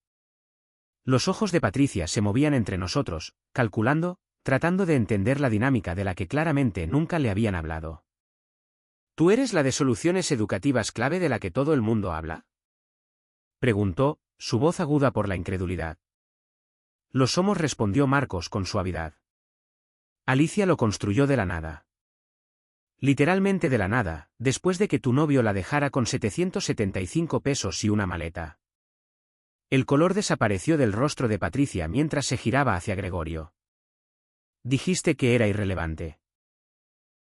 Los ojos de Patricia se movían entre nosotros, calculando, tratando de entender la dinámica de la que claramente nunca le habían hablado. ¿Tú eres la de soluciones educativas clave de la que todo el mundo habla?, preguntó, su voz aguda por la incredulidad. Lo somos, respondió Marcos con suavidad. Alicia lo construyó de la nada. Literalmente de la nada, después de que tu novio la dejara con 775 pesos y una maleta. El color desapareció del rostro de Patricia mientras se giraba hacia Gregorio. Dijiste que era irrelevante.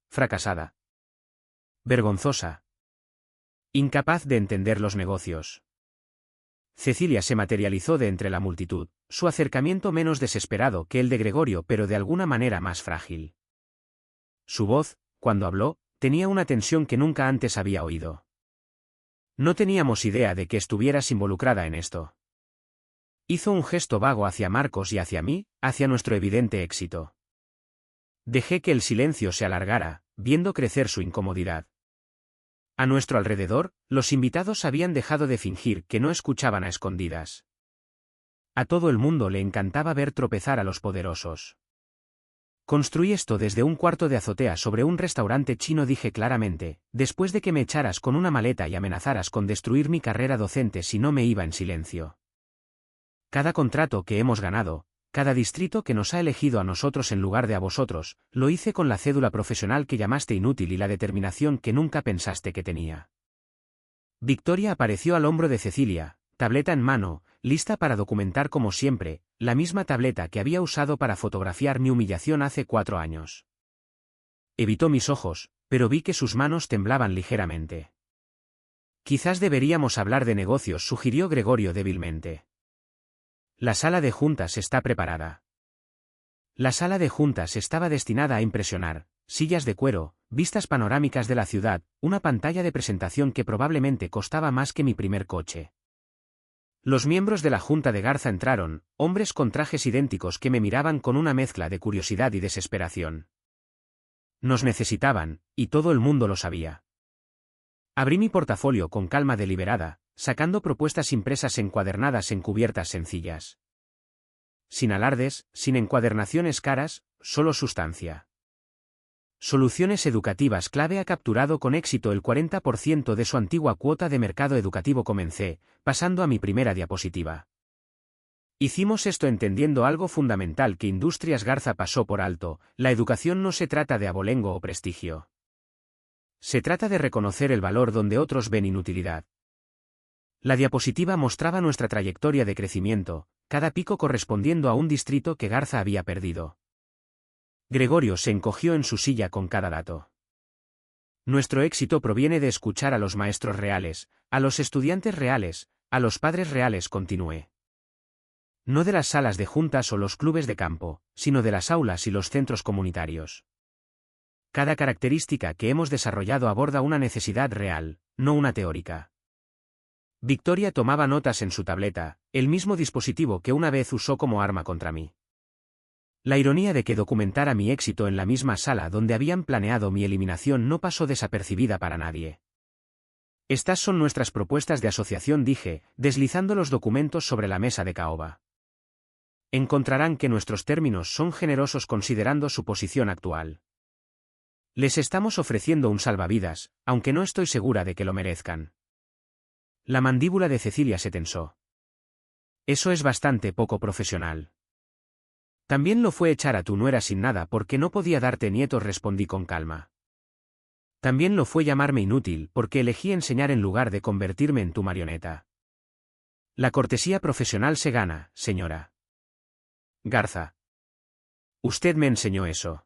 Fracasada. Vergonzosa. Incapaz de entender los negocios. Cecilia se materializó de entre la multitud, su acercamiento menos desesperado que el de Gregorio, pero de alguna manera más frágil. Su voz, cuando habló, tenía una tensión que nunca antes había oído. No teníamos idea de que estuvieras involucrada en esto. Hizo un gesto vago hacia Marcos y hacia mí, hacia nuestro evidente éxito. Dejé que el silencio se alargara, viendo crecer su incomodidad. A nuestro alrededor, los invitados habían dejado de fingir que no escuchaban a escondidas. A todo el mundo le encantaba ver tropezar a los poderosos. Construí esto desde un cuarto de azotea sobre un restaurante chino, dije claramente, después de que me echaras con una maleta y amenazaras con destruir mi carrera docente si no me iba en silencio. Cada contrato que hemos ganado, cada distrito que nos ha elegido a nosotros en lugar de a vosotros, lo hice con la cédula profesional que llamaste inútil y la determinación que nunca pensaste que tenía. Victoria apareció al hombro de Cecilia, tableta en mano, lista para documentar como siempre, la misma tableta que había usado para fotografiar mi humillación hace 4 años. Evitó mis ojos, pero vi que sus manos temblaban ligeramente. Quizás deberíamos hablar de negocios, sugirió Gregorio débilmente. La sala de juntas está preparada. La sala de juntas estaba destinada a impresionar, sillas de cuero, vistas panorámicas de la ciudad, una pantalla de presentación que probablemente costaba más que mi primer coche. Los miembros de la junta de Garza entraron, hombres con trajes idénticos que me miraban con una mezcla de curiosidad y desesperación. Nos necesitaban, y todo el mundo lo sabía. Abrí mi portafolio con calma deliberada, sacando propuestas impresas encuadernadas en cubiertas sencillas. Sin alardes, sin encuadernaciones caras, solo sustancia. Soluciones educativas clave. Ha capturado con éxito el 40% de su antigua cuota de mercado educativo. Comencé, pasando a mi primera diapositiva. Hicimos esto entendiendo algo fundamental que Industrias Garza pasó por alto: la educación no se trata de abolengo o prestigio. Se trata de reconocer el valor donde otros ven inutilidad. La diapositiva mostraba nuestra trayectoria de crecimiento, cada pico correspondiendo a un distrito que Garza había perdido. Gregorio se encogió en su silla con cada dato. Nuestro éxito proviene de escuchar a los maestros reales, a los estudiantes reales, a los padres reales, continué. No de las salas de juntas o los clubes de campo, sino de las aulas y los centros comunitarios. Cada característica que hemos desarrollado aborda una necesidad real, no una teórica. Victoria tomaba notas en su tableta, el mismo dispositivo que una vez usó como arma contra mí. La ironía de que documentara mi éxito en la misma sala donde habían planeado mi eliminación no pasó desapercibida para nadie. Estas son nuestras propuestas de asociación, dije, deslizando los documentos sobre la mesa de caoba. Encontrarán que nuestros términos son generosos considerando su posición actual. Les estamos ofreciendo un salvavidas, aunque no estoy segura de que lo merezcan. La mandíbula de Cecilia se tensó. Eso es bastante poco profesional. También lo fue echar a tu nuera sin nada porque no podía darte nietos, respondí con calma. También lo fue llamarme inútil porque elegí enseñar en lugar de convertirme en tu marioneta. La cortesía profesional se gana, señora Garza. Usted me enseñó eso.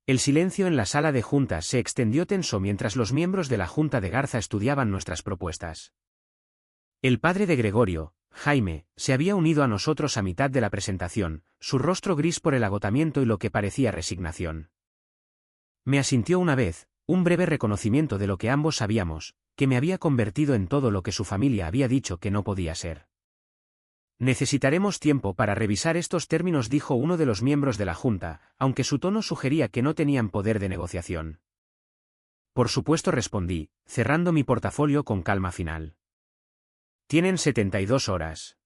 El silencio en la sala de juntas se extendió tenso mientras los miembros de la junta de Garza estudiaban nuestras propuestas. El padre de Gregorio, Jaime, se había unido a nosotros a mitad de la presentación, su rostro gris por el agotamiento y lo que parecía resignación. Me asintió una vez, un breve reconocimiento de lo que ambos sabíamos, que me había convertido en todo lo que su familia había dicho que no podía ser. Necesitaremos tiempo para revisar estos términos, dijo uno de los miembros de la Junta, aunque su tono sugería que no tenían poder de negociación. Por supuesto, respondí, cerrando mi portafolio con calma final. Tienen 72 horas.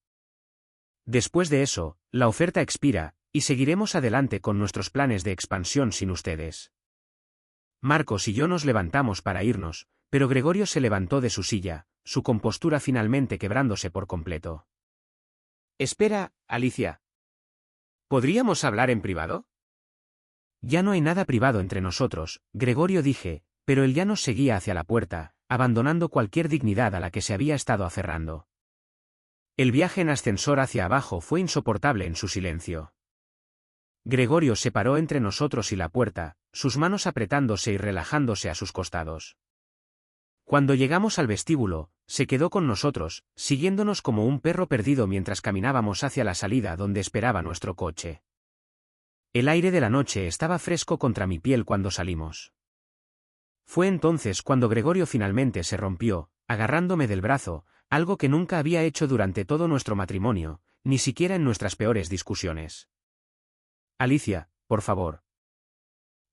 Después de eso, la oferta expira, y seguiremos adelante con nuestros planes de expansión sin ustedes. Marcos y yo nos levantamos para irnos, pero Gregorio se levantó de su silla, su compostura finalmente quebrándose por completo. Espera, Alicia. ¿Podríamos hablar en privado? Ya no hay nada privado entre nosotros, Gregorio, dije, pero él ya nos seguía hacia la puerta, abandonando cualquier dignidad a la que se había estado aferrando. El viaje en ascensor hacia abajo fue insoportable en su silencio. Gregorio se paró entre nosotros y la puerta, sus manos apretándose y relajándose a sus costados. Cuando llegamos al vestíbulo, se quedó con nosotros, siguiéndonos como un perro perdido mientras caminábamos hacia la salida donde esperaba nuestro coche. El aire de la noche estaba fresco contra mi piel cuando salimos. Fue entonces cuando Gregorio finalmente se rompió, agarrándome del brazo, algo que nunca había hecho durante todo nuestro matrimonio, ni siquiera en nuestras peores discusiones. Alicia, por favor.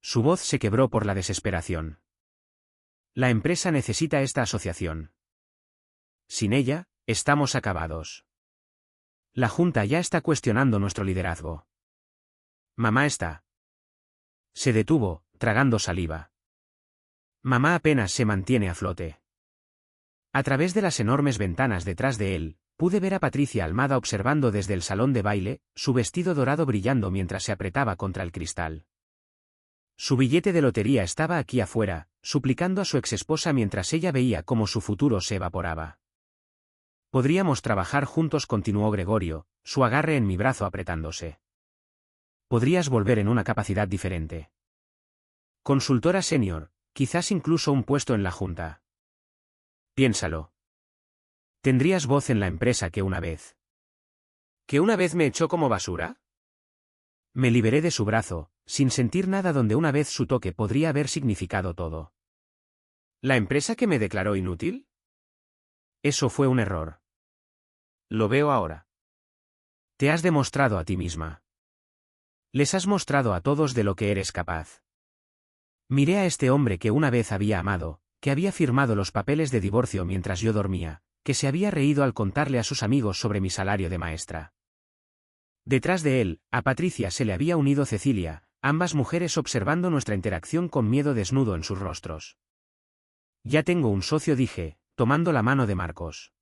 Su voz se quebró por la desesperación. La empresa necesita esta asociación. Sin ella, estamos acabados. La Junta ya está cuestionando nuestro liderazgo. Mamá está. Se detuvo, tragando saliva. Mamá apenas se mantiene a flote. A través de las enormes ventanas detrás de él, pude ver a Patricia Almada observando desde el salón de baile, su vestido dorado brillando mientras se apretaba contra el cristal. Su billete de lotería estaba aquí afuera, suplicando a su exesposa mientras ella veía cómo su futuro se evaporaba. Podríamos trabajar juntos, continuó Gregorio, su agarre en mi brazo apretándose. Podrías volver en una capacidad diferente. Consultora senior, quizás incluso un puesto en la Junta. Piénsalo. Tendrías voz en la empresa que una vez. ¿Que una vez me echó como basura? Me liberé de su brazo, sin sentir nada, donde una vez su toque podría haber significado todo. ¿La empresa que me declaró inútil? Eso fue un error. Lo veo ahora. Te has demostrado a ti misma. Les has mostrado a todos de lo que eres capaz. Miré a este hombre que una vez había amado, que había firmado los papeles de divorcio mientras yo dormía, que se había reído al contarle a sus amigos sobre mi salario de maestra. Detrás de él, a Patricia se le había unido Cecilia, ambas mujeres observando nuestra interacción con miedo desnudo en sus rostros. Ya tengo un socio, dije, tomando la mano de Marcos.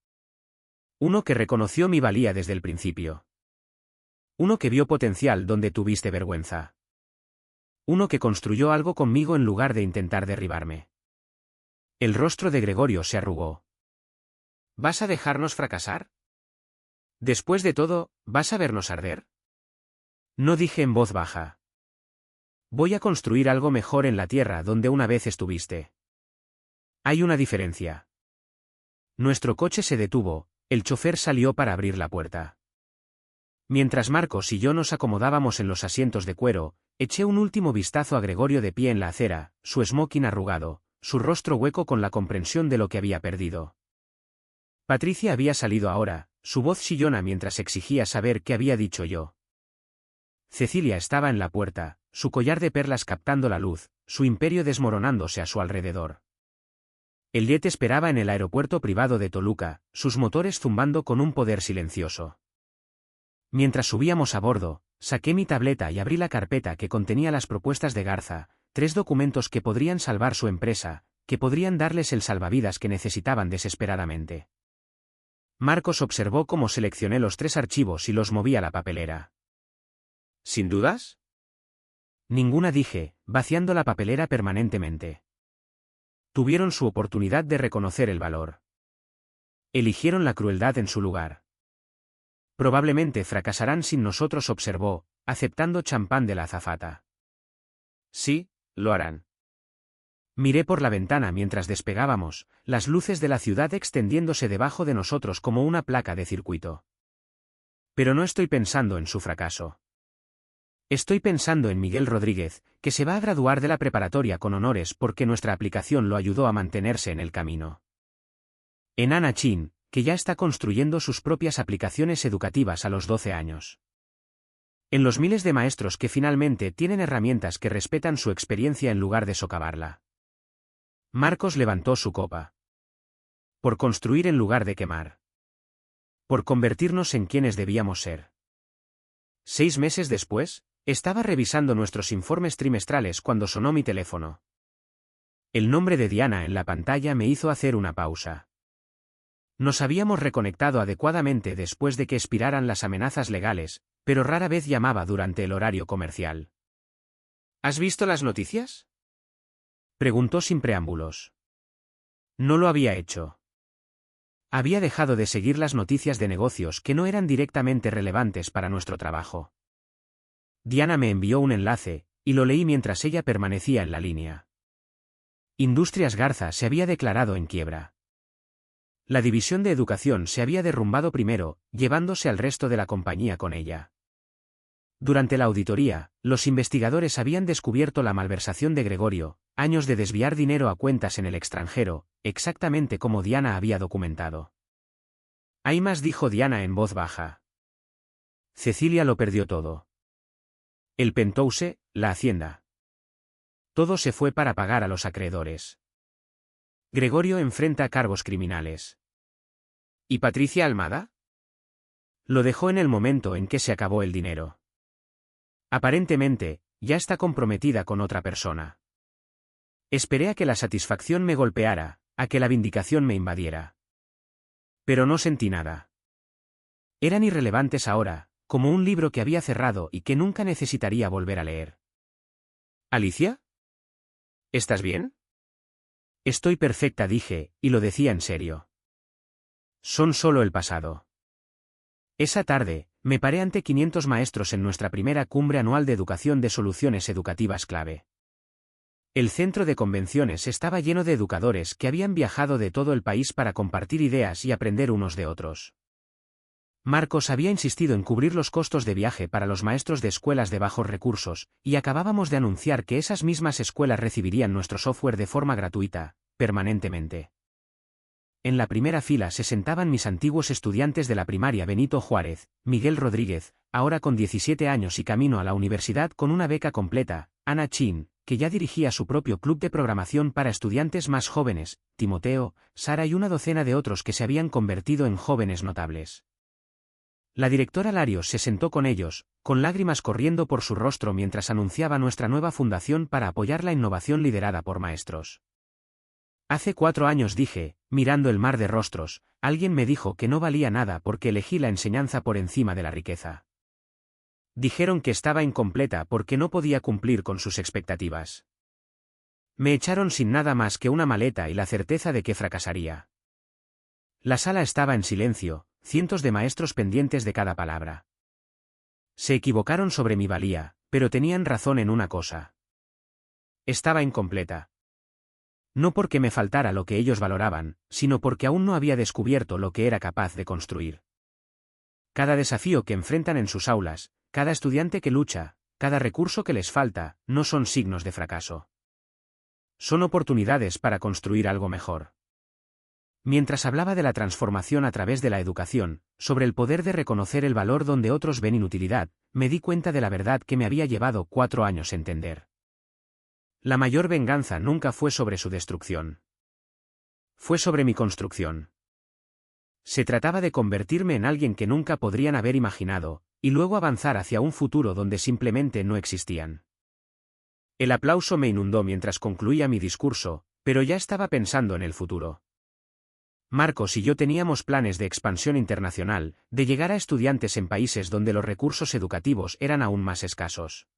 Uno que reconoció mi valía desde el principio. Uno que vio potencial donde tuviste vergüenza. Uno que construyó algo conmigo en lugar de intentar derribarme. El rostro de Gregorio se arrugó. ¿Vas a dejarnos fracasar? Después de todo, ¿vas a vernos arder? No, dije en voz baja. Voy a construir algo mejor en la tierra donde una vez estuviste. Hay una diferencia. Nuestro coche se detuvo, el chofer salió para abrir la puerta. Mientras Marcos y yo nos acomodábamos en los asientos de cuero, eché un último vistazo a Gregorio de pie en la acera, su smoking arrugado, su rostro hueco con la comprensión de lo que había perdido. Patricia había salido ahora, su voz chillona mientras exigía saber qué había dicho yo. Cecilia estaba en la puerta, su collar de perlas captando la luz, su imperio desmoronándose a su alrededor. El jet esperaba en el aeropuerto privado de Toluca, sus motores zumbando con un poder silencioso. Mientras subíamos a bordo, saqué mi tableta y abrí la carpeta que contenía las propuestas de Garza, 3 documentos que podrían salvar su empresa, que podrían darles el salvavidas que necesitaban desesperadamente. Marcos observó cómo seleccioné los 3 archivos y los moví a la papelera. ¿Sin dudas? Ninguna, dije, vaciando la papelera permanentemente. Tuvieron su oportunidad de reconocer el valor. Eligieron la crueldad en su lugar. Probablemente fracasarán sin nosotros, observó, aceptando champán de la azafata. Sí, lo harán. Miré por la ventana mientras despegábamos, las luces de la ciudad extendiéndose debajo de nosotros como una placa de circuito. Pero no estoy pensando en su fracaso. Estoy pensando en Miguel Rodríguez, que se va a graduar de la preparatoria con honores porque nuestra aplicación lo ayudó a mantenerse en el camino. En Ana Chin, que ya está construyendo sus propias aplicaciones educativas a los 12 años. En los miles de maestros que finalmente tienen herramientas que respetan su experiencia en lugar de socavarla. Marcos levantó su copa. Por construir en lugar de quemar. Por convertirnos en quienes debíamos ser. 6 meses después, estaba revisando nuestros informes trimestrales cuando sonó mi teléfono. El nombre de Diana en la pantalla me hizo hacer una pausa. Nos habíamos reconectado adecuadamente después de que expiraran las amenazas legales, pero rara vez llamaba durante el horario comercial. ¿Has visto las noticias?, preguntó sin preámbulos. No lo había hecho. Había dejado de seguir las noticias de negocios que no eran directamente relevantes para nuestro trabajo. Diana me envió un enlace, y lo leí mientras ella permanecía en la línea. Industrias Garza se había declarado en quiebra. La división de educación se había derrumbado primero, llevándose al resto de la compañía con ella. Durante la auditoría, los investigadores habían descubierto la malversación de Gregorio, años de desviar dinero a cuentas en el extranjero, exactamente como Diana había documentado. Hay más, dijo Diana en voz baja. Cecilia lo perdió todo. El penthouse, la hacienda. Todo se fue para pagar a los acreedores. Gregorio enfrenta cargos criminales. ¿Y Patricia Almada? Lo dejó en el momento en que se acabó el dinero. Aparentemente, ya está comprometida con otra persona. Esperé a que la satisfacción me golpeara, a que la vindicación me invadiera. Pero no sentí nada. Eran irrelevantes ahora, como un libro que había cerrado y que nunca necesitaría volver a leer. ¿Alicia? ¿Estás bien? Estoy perfecta, dije, y lo decía en serio. Son solo el pasado. Esa tarde, me paré ante 500 maestros en nuestra primera cumbre anual de educación de soluciones educativas clave. El centro de convenciones estaba lleno de educadores que habían viajado de todo el país para compartir ideas y aprender unos de otros. Marcos había insistido en cubrir los costos de viaje para los maestros de escuelas de bajos recursos, y acabábamos de anunciar que esas mismas escuelas recibirían nuestro software de forma gratuita, permanentemente. En la primera fila se sentaban mis antiguos estudiantes de la primaria Benito Juárez, Miguel Rodríguez, ahora con 17 años y camino a la universidad con una beca completa, Ana Chin, que ya dirigía su propio club de programación para estudiantes más jóvenes, Timoteo, Sara y una docena de otros que se habían convertido en jóvenes notables. La directora Larios se sentó con ellos, con lágrimas corriendo por su rostro mientras anunciaba nuestra nueva fundación para apoyar la innovación liderada por maestros. Hace 4 años, dije, mirando el mar de rostros, alguien me dijo que no valía nada porque elegí la enseñanza por encima de la riqueza. Dijeron que estaba incompleta porque no podía cumplir con sus expectativas. Me echaron sin nada más que una maleta y la certeza de que fracasaría. La sala estaba en silencio, cientos de maestros pendientes de cada palabra. Se equivocaron sobre mi valía, pero tenían razón en una cosa. Estaba incompleta. No porque me faltara lo que ellos valoraban, sino porque aún no había descubierto lo que era capaz de construir. Cada desafío que enfrentan en sus aulas, cada estudiante que lucha, cada recurso que les falta, no son signos de fracaso. Son oportunidades para construir algo mejor. Mientras hablaba de la transformación a través de la educación, sobre el poder de reconocer el valor donde otros ven inutilidad, me di cuenta de la verdad que me había llevado 4 años entender. La mayor venganza nunca fue sobre su destrucción. Fue sobre mi construcción. Se trataba de convertirme en alguien que nunca podrían haber imaginado, y luego avanzar hacia un futuro donde simplemente no existían. El aplauso me inundó mientras concluía mi discurso, pero ya estaba pensando en el futuro. Marcos y yo teníamos planes de expansión internacional, de llegar a estudiantes en países donde los recursos educativos eran aún más escasos.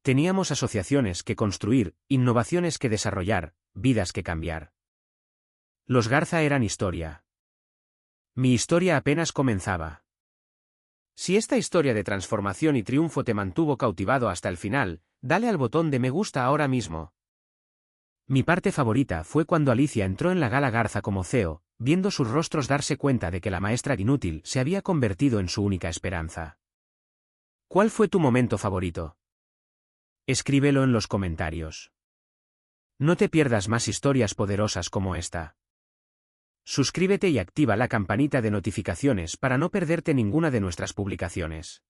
Teníamos asociaciones que construir, innovaciones que desarrollar, vidas que cambiar. Los Garza eran historia. Mi historia apenas comenzaba. Si esta historia de transformación y triunfo te mantuvo cautivado hasta el final, dale al botón de me gusta ahora mismo. Mi parte favorita fue cuando Alicia entró en la Gala Garza como CEO, viendo sus rostros darse cuenta de que la maestra inútil se había convertido en su única esperanza. ¿Cuál fue tu momento favorito? Escríbelo en los comentarios. No te pierdas más historias poderosas como esta. Suscríbete y activa la campanita de notificaciones para no perderte ninguna de nuestras publicaciones.